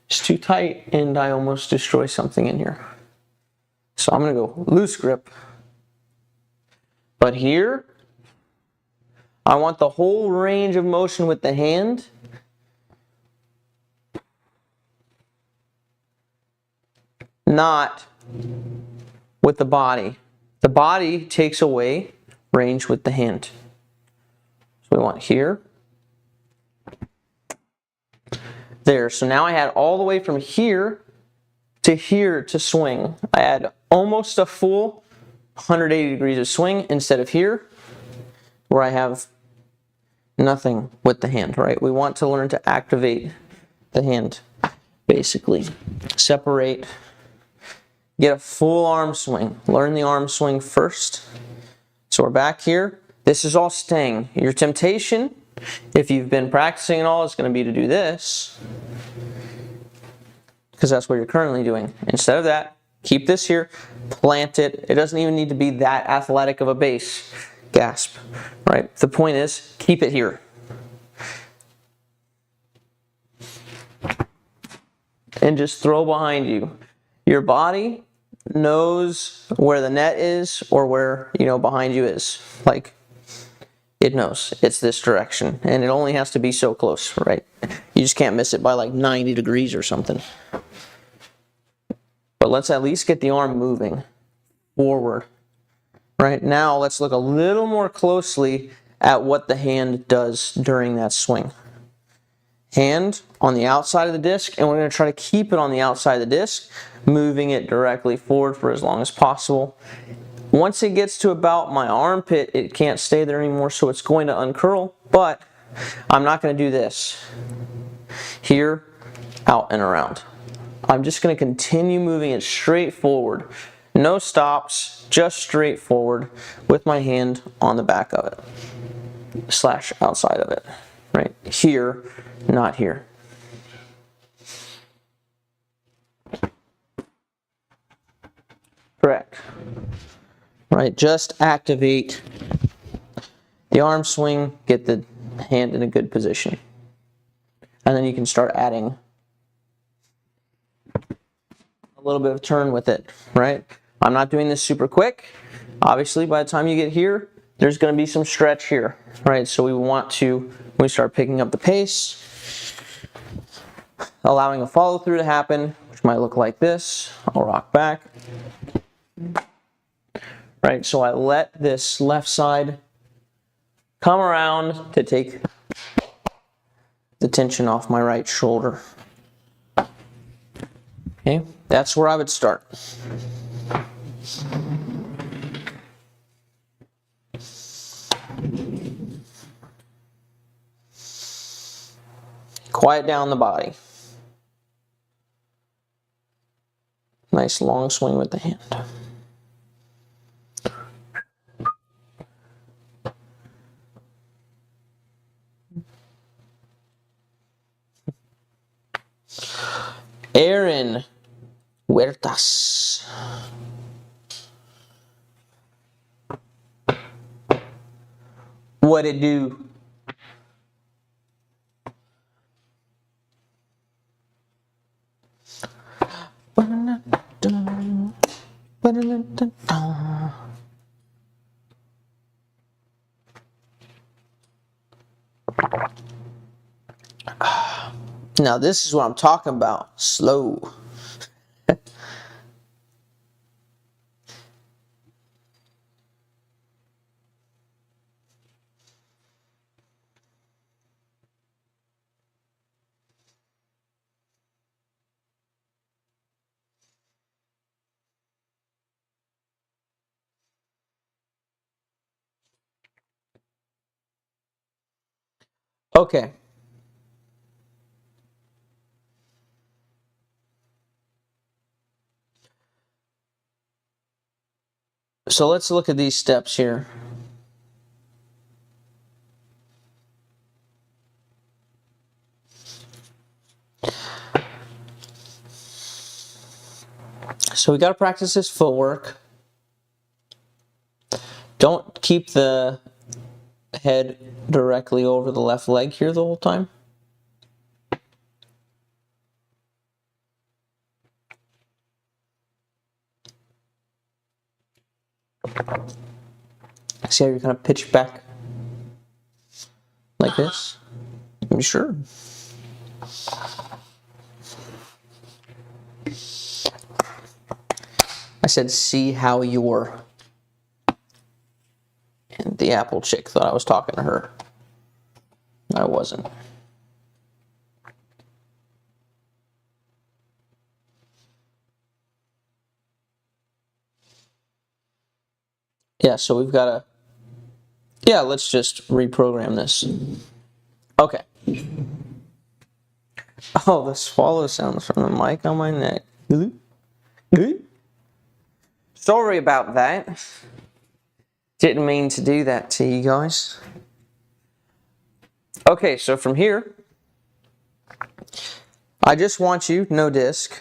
B: is too tight and I almost destroy something in here. So I'm going to go loose grip. But here, I want the whole range of motion with the hand. Not with the body. The body takes away range with the hand. So we want here. There. So now I had all the way from here to swing. I had almost a full 180 degrees of swing instead of here, where I have nothing with the hand, right? We want to learn to activate the hand, basically. Separate. Get a full arm swing. Learn the arm swing first. So we're back here. This is all staying. Your temptation, if you've been practicing at all, is going to be to do this, because that's what you're currently doing. Instead of that, keep this here, plant it. It doesn't even need to be that athletic of a base. Gasp, right? The point is, keep it here. And just throw behind you. Your body knows where the net is or where, behind you is. Like, it knows it's this direction, and it only has to be so close, right? You just can't miss it by like 90 degrees or something. But let's at least get the arm moving forward. Right now, let's look a little more closely at what the hand does during that swing. Hand on the outside of the disc, and we're going to try to keep it on the outside of the disc, moving it directly forward for as long as possible. Once it gets to about my armpit, it can't stay there anymore, so it's going to uncurl, but I'm not going to do this. Here, out and around. I'm just going to continue moving it straight forward. No stops, just straight forward with my hand on the back of it, / outside of it, right? Here, not here. Correct. Right, just activate the arm swing, get the hand in a good position. And then you can start adding a little bit of turn with it, right? I'm not doing this super quick. Obviously, by the time you get here, there's going to be some stretch here, right? So we want to, when we start picking up the pace, allowing a follow through to happen, which might look like this. I'll rock back. Right, so I let this left side come around to take the tension off my right shoulder. Okay, that's where I would start. Quiet down the body. Nice long swing with the hand. Aaron Huertas. What it do? Now this is what I'm talking about. Slow. Okay. So let's look at these steps here. So we got to practice this footwork. Don't keep the head directly over the left leg here the whole time. See how you're kind of pitched back like this? Are you sure? I said, see how you're. And the apple chick thought I was talking to her. I wasn't. Yeah, so we've got to, yeah, let's just reprogram this. Okay. Oh, the swallow sounds from the mic on my neck. Sorry about that. Didn't mean to do that to you guys. Okay, so from here, I just want you, no disc.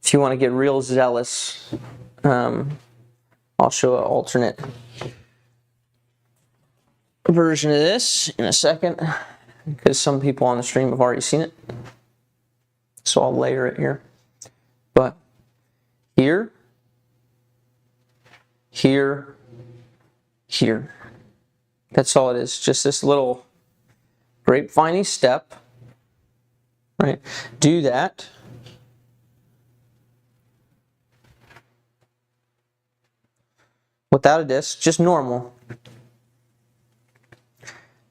B: If you want to get real zealous, I'll show an alternate version of this in a second, because some people on the stream have already seen it. So I'll layer it here. But here, here, here. That's all it is. Just this little grapevine-y step. Right? Do that. Without a disc, just normal.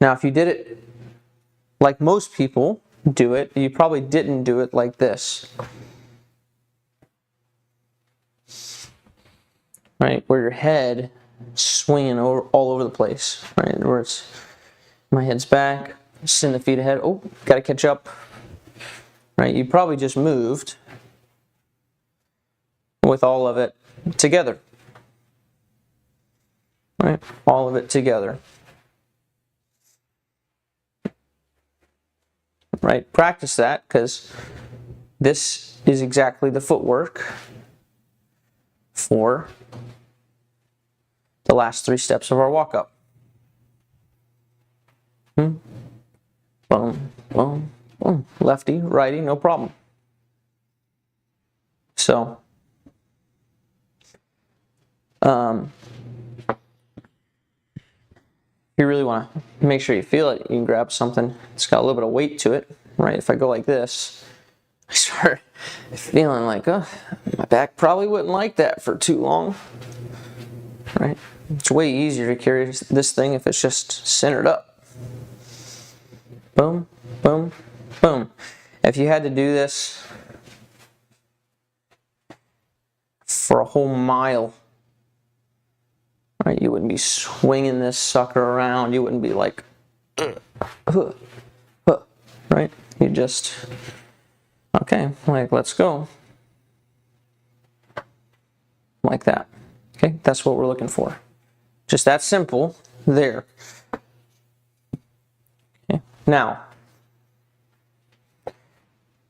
B: Now, if you did it like most people do it, you probably didn't do it like this. Right? Where your head is swinging all over the place. Right? Where it's, my head's back, send the feet ahead. Oh, gotta catch up. Right? You probably just moved with all of it together. Right? All of it together. Right? Practice that, because this is exactly the footwork for the last 3 steps of our walk up. Boom, boom, boom. Lefty, righty, no problem. So, you really want to make sure you feel it. You can grab something. It's got a little bit of weight to it, right? If I go like this, I start feeling like, oh, my back probably wouldn't like that for too long, right? It's way easier to carry this thing if it's just centered up. Boom, boom, boom. If you had to do this for a whole mile, right, you wouldn't be swinging this sucker around. You wouldn't be like, right? You just, okay, like, let's go. Like that. Okay, that's what we're looking for. Just that simple, there. Okay. Now,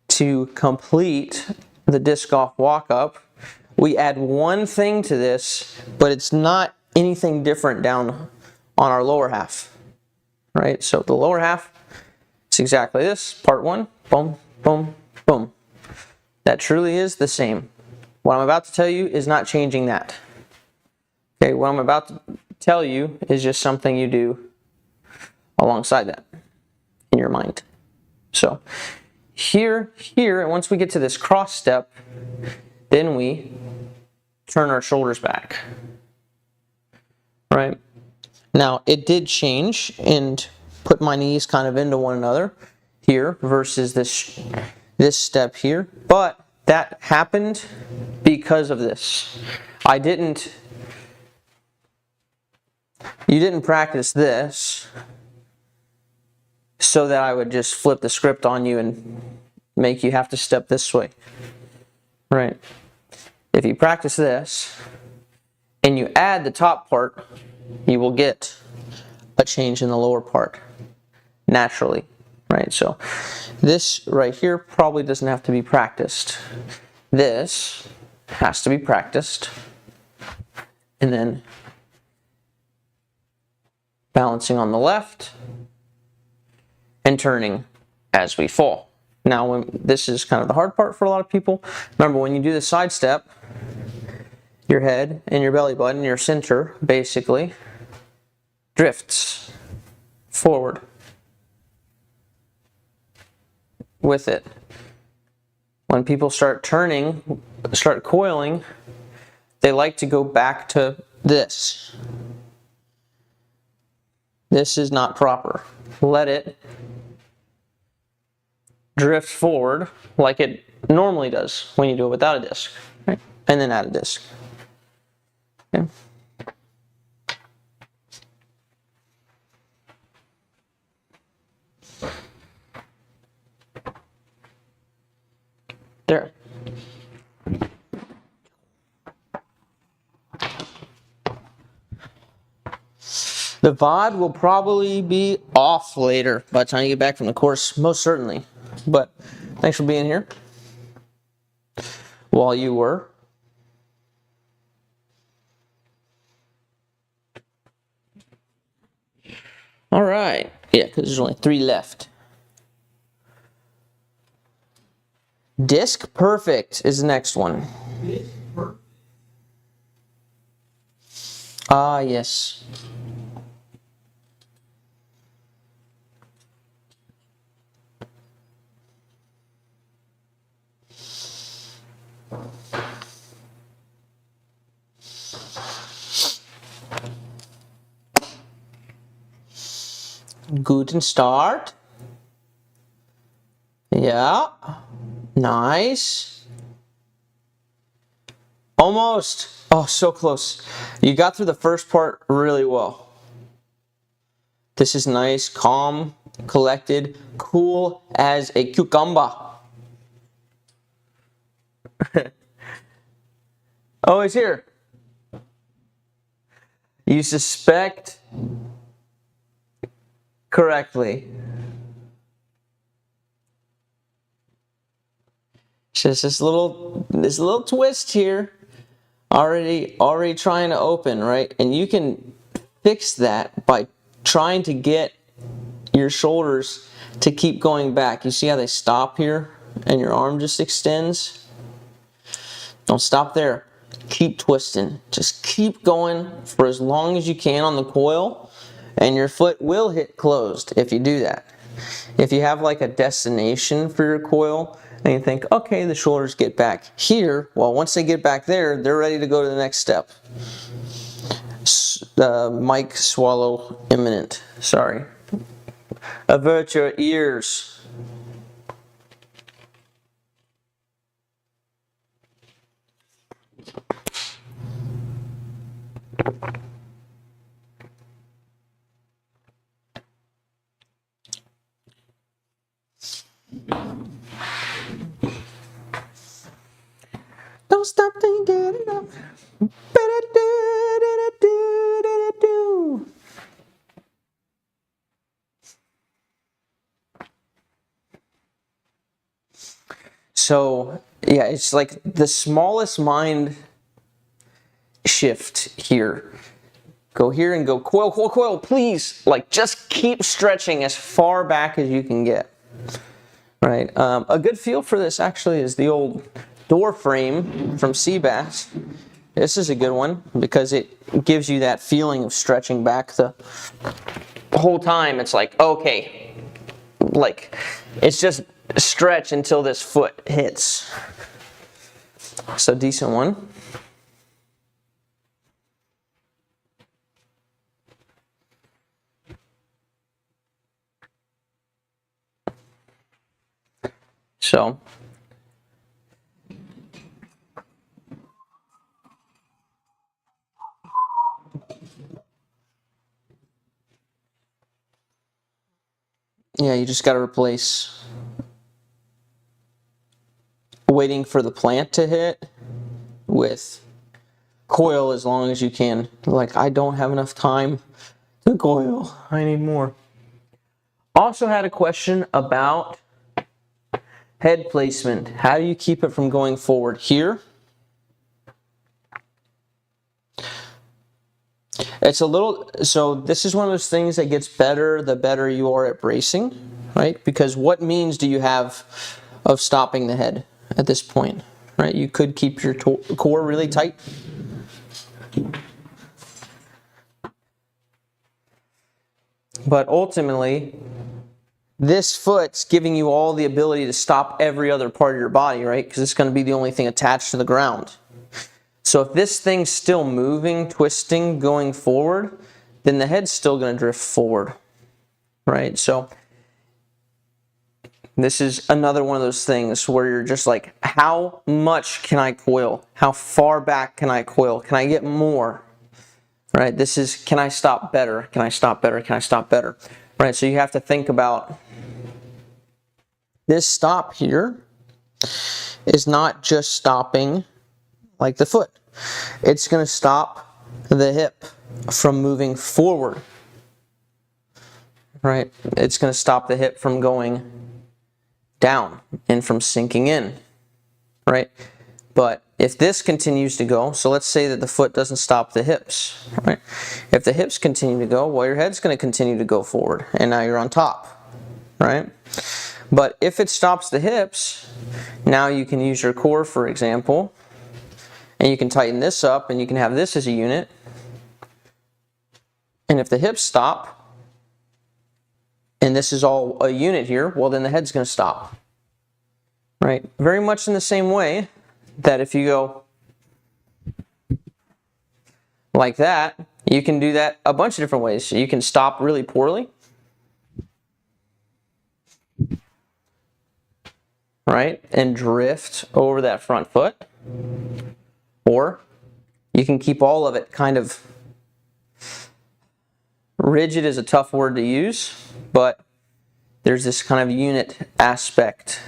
B: to complete the disc golf walk-up, we add one thing to this, but it's not anything different down on our lower half. Right? So the lower half, it's exactly this. Part 1, boom, boom, boom. That truly is the same. What I'm about to tell you is not changing that. Okay, what I'm about to tell you is just something you do alongside that in your mind. So here, and once we get to this cross step, then we turn our shoulders back. Right? Now, it did change and put my knees kind of into one another here versus this step here, but that happened because of this. You didn't practice this so that I would just flip the script on you and make you have to step this way. Right? If you practice this and you add the top part, you will get a change in the lower part naturally. Right? So this right here probably doesn't have to be practiced. this has to be practiced. And then balancing on the left and turning as we fall. Now, this is kind of the hard part for a lot of people. Remember, when you do the side step, your head and your belly button, your center, basically drifts forward with it. When people start turning, start coiling, they like to go back to this. This is not proper. Let it drift forward like it normally does when you do it without a disc, right? And then add a disc. Okay. There. The VOD will probably be off later by the time you get back from the course, most certainly. But thanks for being here while you were. All right. Yeah, because there's only 3 left. Disc perfect is the next one. Ah, yes. Guten Start. Yeah. Nice. Almost. Oh, so close. You got through the first part really well. This is nice, calm, collected, cool as a cucumber. Oh, he's here. You suspect correctly. Just this little twist here, already trying to open, right? And you can fix that by trying to get your shoulders to keep going back. You see how they stop here and your arm just extends? Don't stop there. Keep twisting. Just keep going for as long as you can on the coil, and your foot will hit closed if you do that. If you have like a destination for your coil and you think, okay, the shoulders get back here, well, once they get back there, they're ready to go to the next step. Mic swallow imminent. Sorry. Avert your ears. Don't stop till you get it up. So, yeah, it's like the smallest mind shift here. Go here and go coil, coil, coil, please. Like, just keep stretching as far back as you can get. Right. A good feel for this actually is the old door frame from Seabass. This is a good one because it gives you that feeling of stretching back the whole time. It's like, okay, like it's just stretch until this foot hits. So decent one. So yeah, you just got to replace waiting for the plant to hit with coil as long as you can. Like, I don't have enough time to coil. I need more. Also had a question about Head placement. How do you keep it from going forward? Here. It's a little, so this is one of those things that gets better the better you are at bracing, right? Because what means do you have of stopping the head at this point, right? You could keep your core really tight. But ultimately, this foot's giving you all the ability to stop every other part of your body, right? Because it's going to be the only thing attached to the ground. So if this thing's still moving, twisting, going forward, then the head's still going to drift forward, right? So this is another one of those things where you're just like, how much can I coil? How far back can I coil? Can I get more? Right? This is, can I stop better? Can I stop better? Can I stop better? Right? So you have to think about this stop here is not just stopping like the foot. It's going to stop the hip from moving forward. Right? It's going to stop the hip from going down and from sinking in. Right? But if this continues to go, so let's say that the foot doesn't stop the hips. Right? If the hips continue to go, well, your head's going to continue to go forward, and now you're on top. Right? But if it stops the hips, now you can use your core, for example, and you can tighten this up, and you can have this as a unit. And if the hips stop, and this is all a unit here, well, then the head's going to stop. Right? Very much in the same way that if you go like that, you can do that a bunch of different ways. So you can stop really poorly. Right? And drift over that front foot. Or you can keep all of it kind of rigid is a tough word to use, but there's this kind of unit aspect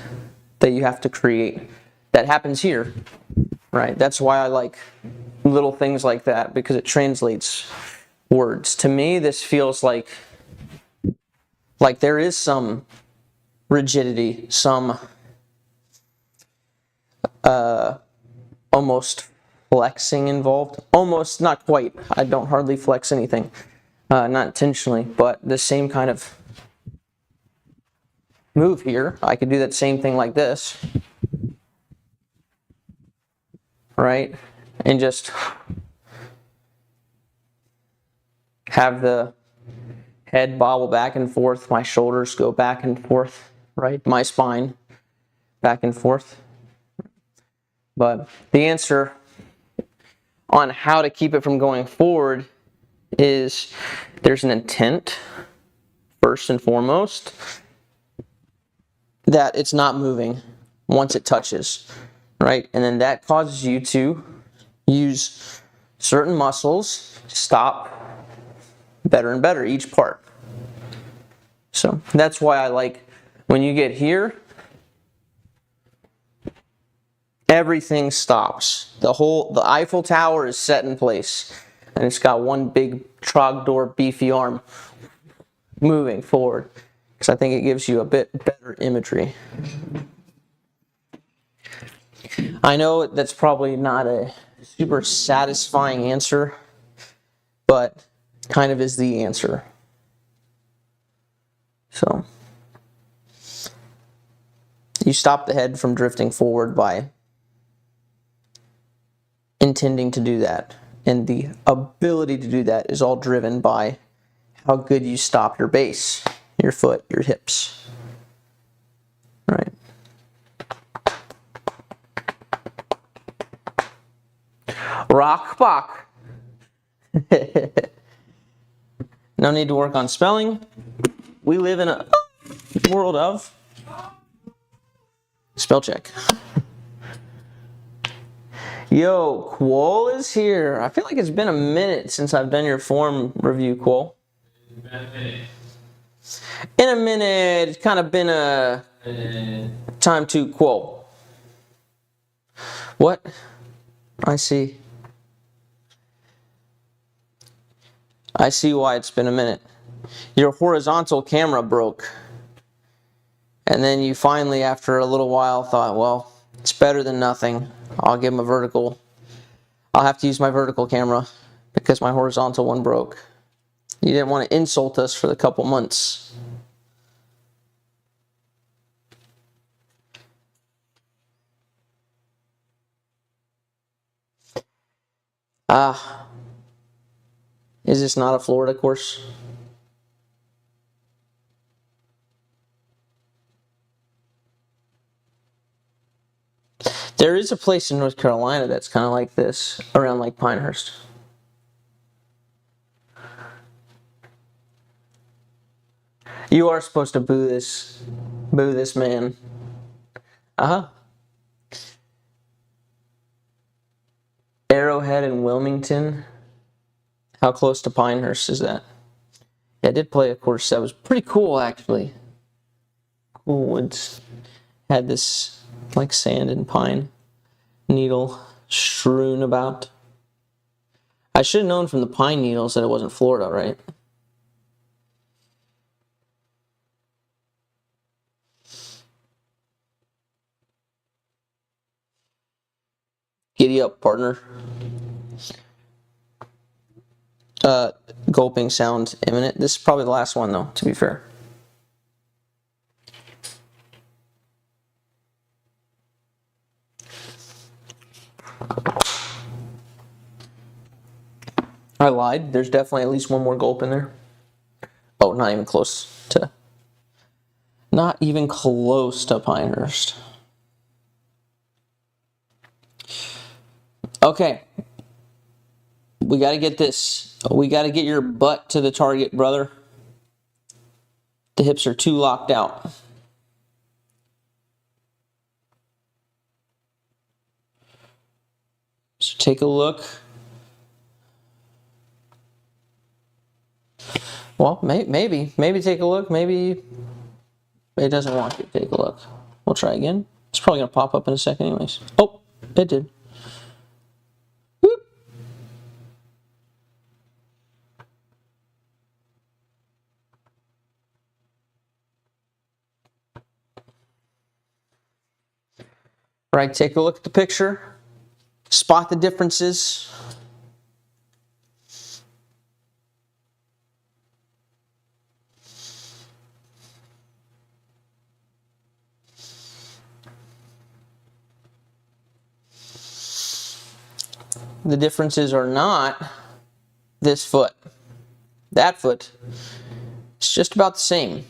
B: that you have to create that happens here, right? That's why I like little things like that, because it translates words. To me, this feels like there is some rigidity, some almost flexing involved. Almost, not quite. I don't hardly flex anything. Not intentionally, but the same kind of move here. I could do that same thing like this. Right? And just have the head bobble back and forth, my shoulders go back and forth, right? My spine back and forth. But the answer on how to keep it from going forward is there's an intent, first and foremost, that it's not moving once it touches, right? And then that causes you to use certain muscles to stop better and better each part. So that's why I like when you get here, everything stops. The Eiffel Tower is set in place, and it's got one big Trogdor beefy arm moving forward, because I think it gives you a bit better imagery. I know that's probably not a super satisfying answer, but kind of is the answer. So you stop the head from drifting forward by intending to do that. And the ability to do that is all driven by how good you stop your base, your foot, your hips. Right? Rock bach. No need to work on spelling. We live in a world of spell check. Yo, Quol is here. I feel like it's been a minute since I've done your form review, Quol. In a minute, it's kind of been a time to Quol. What? I see. I see why it's been a minute. Your horizontal camera broke. And then you finally, after a little while, thought, well, it's better than nothing. I'll give him a vertical. I'll have to use my vertical camera because my horizontal one broke. You didn't want to insult us for the couple months. Is this not a Florida course? There is a place in North Carolina that's kind of like this, around Lake Pinehurst. You are supposed to boo this man. Arrowhead and Wilmington. How close to Pinehurst is that? Yeah, I did play a course that was pretty cool, actually. Cool woods. Had this like sand and pine needle strewn about. I should have known from the pine needles that it wasn't Florida, right? Giddy up, partner. Gulping sound imminent. This is probably the last one, though, to be fair. I lied. There's definitely at least one more gulp in there. Oh, not even close to Pinehurst. Okay. We got to get this. We got to get your butt to the target, brother. The hips are too locked out. So take a look. Well, maybe take a look. Maybe it doesn't want you to take a look. We'll try again. It's probably going to pop up in a second anyways. Oh, it did. Whoop. Right, take a look at the picture. Spot the differences. The differences are not this foot. That foot is just about the same.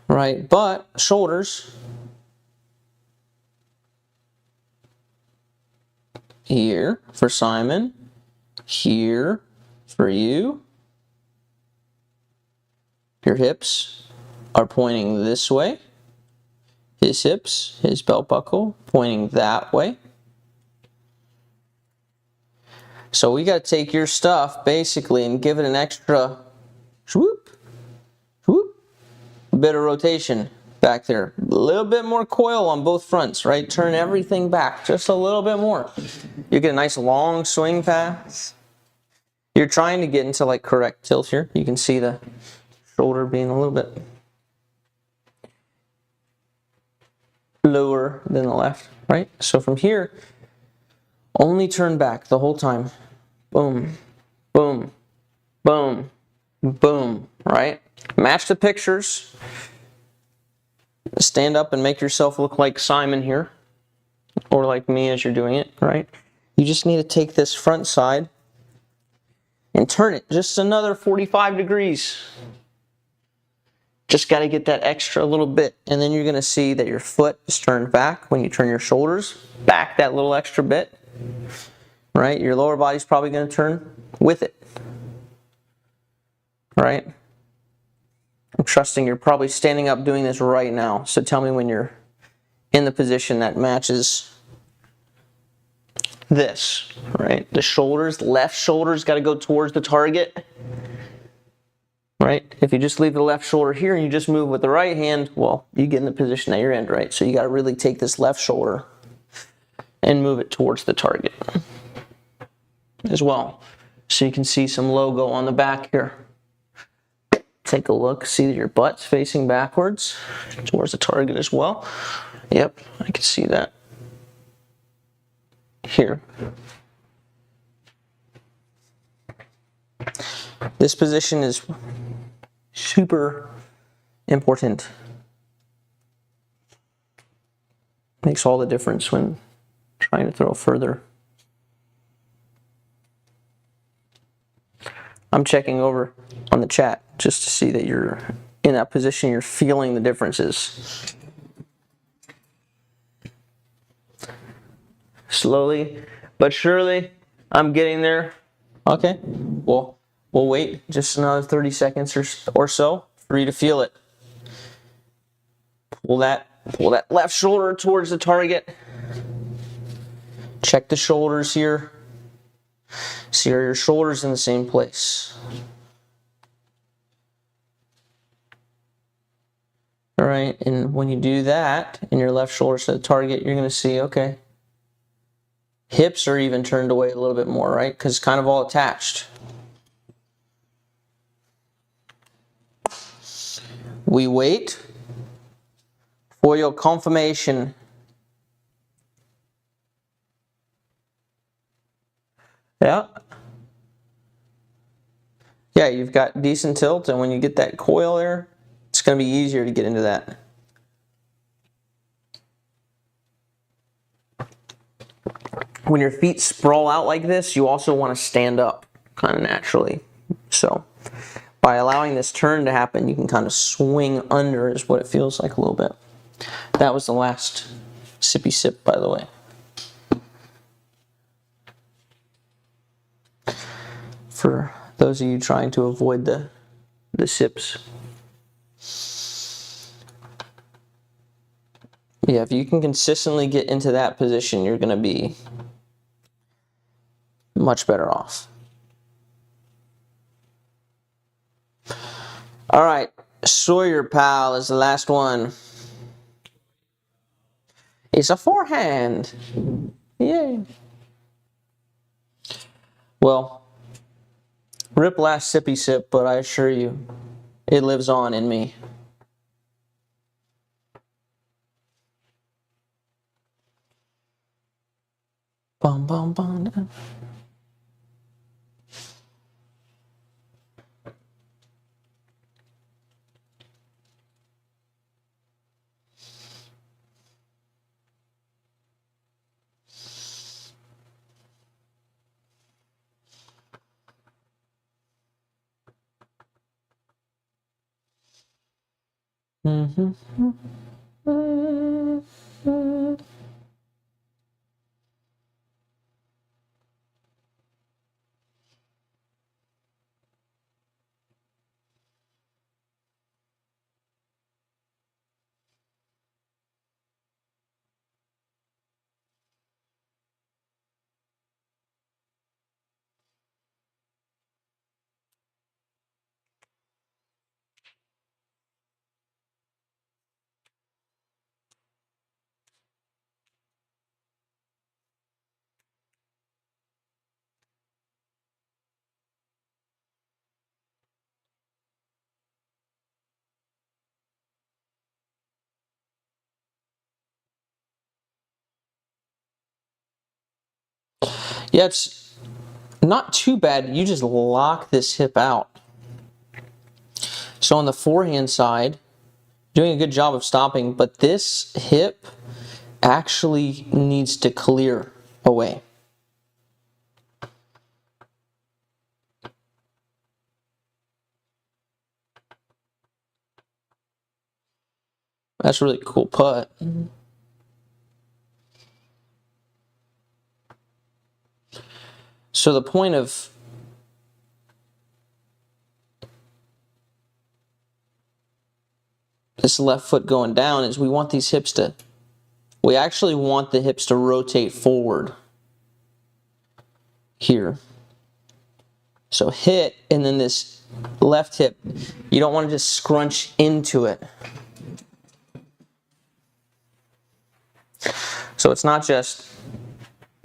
B: Right, but shoulders here for Simon, here for you. Your hips are pointing this way. His hips, his belt buckle, pointing that way. So we got to take your stuff basically and give it an extra swoop, swoop, bit of rotation back there. A little bit more coil on both fronts, right? Turn everything back just a little bit more. You get a nice long swing pass. You're trying to get into like correct tilt here. You can see the shoulder being a little bit lower than the left, right? So from here, only turn back the whole time. Boom, boom, boom, boom, right? Match the pictures. Stand up and make yourself look like Simon here, or like me as you're doing it, right? You just need to take this front side and turn it just another 45 degrees. Just got to get that extra little bit, and then you're going to see that your foot is turned back when you turn your shoulders back that little extra bit, right? Your lower body's probably going to turn with it, right? I'm trusting you're probably standing up doing this right now, so tell me when you're in the position that matches this, right? The shoulders, left shoulder's got to go towards the target. Right? If you just leave the left shoulder here and you just move with the right hand, well, you get in the position that you're in, right? So you got to really take this left shoulder and move it towards the target as well. So you can see some logo on the back here. Take a look, see that your butt's facing backwards towards the target as well. Yep, I can see that here. This position is super important. Makes all the difference when trying to throw further. I'm checking over on the chat just to see that you're in that position, you're feeling the differences. Slowly but surely, I'm getting there. Okay, well, we'll wait just another 30 seconds or so for you to feel it. Pull that left shoulder towards the target. Check the shoulders here. See, are your shoulders in the same place? All right, and when you do that, and your left shoulder's to the target, you're going to see, okay, hips are even turned away a little bit more, right? Because it's kind of all attached. We wait for your confirmation. Yeah. Yeah, you've got decent tilt, and when you get that coil there, it's going to be easier to get into that. When your feet sprawl out like this, you also want to stand up kind of naturally. So by allowing this turn to happen, you can kind of swing under is what it feels like a little bit. That was the last sippy sip, by the way. For those of you trying to avoid the sips. Yeah, if you can consistently get into that position, you're going to be much better off. All right, Sawyer Pal is the last one. It's a forehand. Yay. Well, rip last sippy sip, but I assure you, it lives on in me. Bum, bum, bum. Yeah, it's not too bad. You just lock this hip out. So on the forehand side, doing a good job of stopping, but this hip actually needs to clear away. That's a really cool putt. So the point of this left foot going down is we want these hips to, we actually want the hips to rotate forward here. So hit, and then this left hip, you don't want to just scrunch into it. So it's not just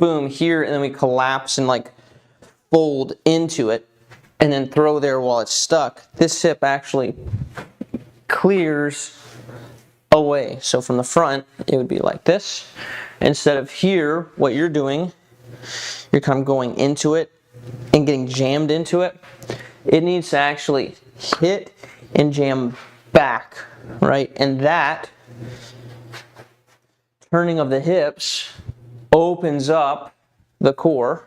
B: boom here, and then we collapse and like fold into it and then throw there while it's stuck, this hip actually clears away. So from the front, it would be like this. Instead of here, what you're doing, you're kind of going into it and getting jammed into it. It needs to actually hit and jam back, right? And that turning of the hips opens up the core.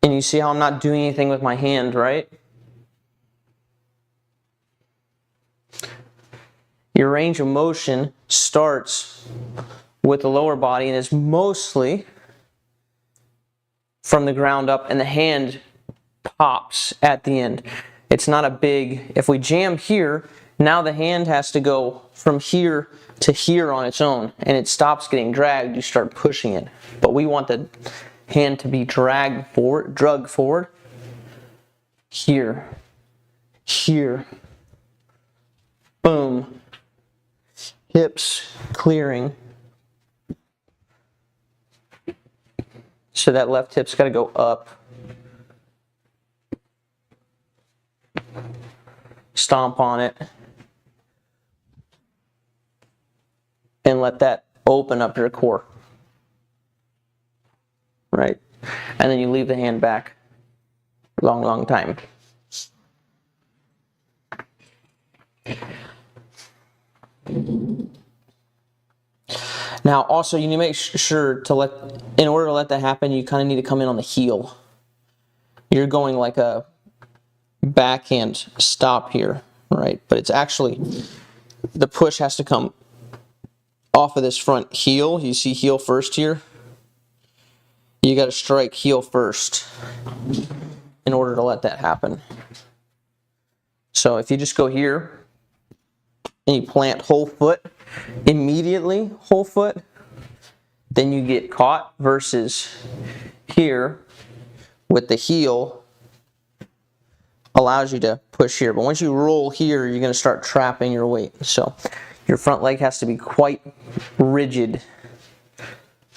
B: And you see how I'm not doing anything with my hand, right? Your range of motion starts with the lower body and is mostly from the ground up, and the hand pops at the end. It's not a big, if we jam here, now the hand has to go from here to here on its own, and it stops getting dragged, you start pushing it. But we want the hand to be dragged forward, here, here, boom, hips clearing. So that left hip's got to go up. Stomp on it. And let that open up your core. Right? And then you leave the hand back a long, long time. Now also you need to make sure to in order to let that happen, you kind of need to come in on the heel. You're going like a backhand stop here, right? But it's actually, the push has to come off of this front heel. You see heel first here? You got to strike heel first in order to let that happen. So if you just go here and you plant whole foot, immediately whole foot, then you get caught, versus here with the heel allows you to push here. But once you roll here, you're going to start trapping your weight. So your front leg has to be quite rigid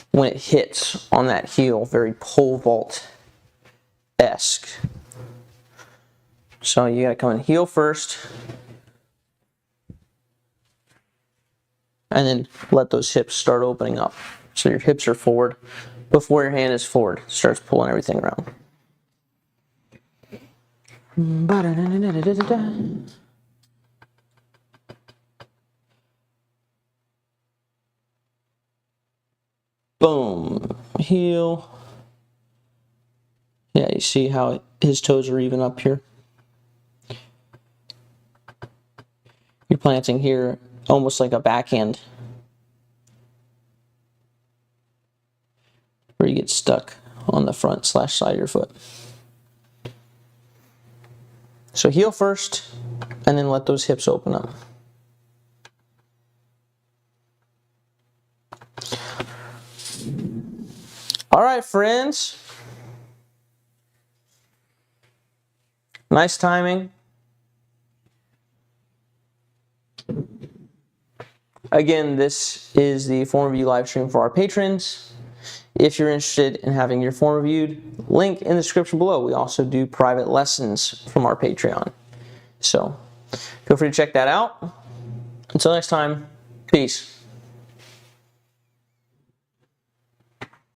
B: when it hits on that heel, very pole vault-esque. So you got to come in heel first, and then let those hips start opening up. So your hips are forward before your hand is forward. It starts pulling everything around. Boom. Heel. Yeah, you see how his toes are even up here? You're planting here almost like a backhand, where you get stuck on the front / side of your foot. So heel first, and then let those hips open up. All right, friends. Nice timing. Again, this is the form review live stream for our patrons. If you're interested in having your form reviewed, link in the description below. We also do private lessons from our Patreon. So feel free to check that out. Until next time, peace.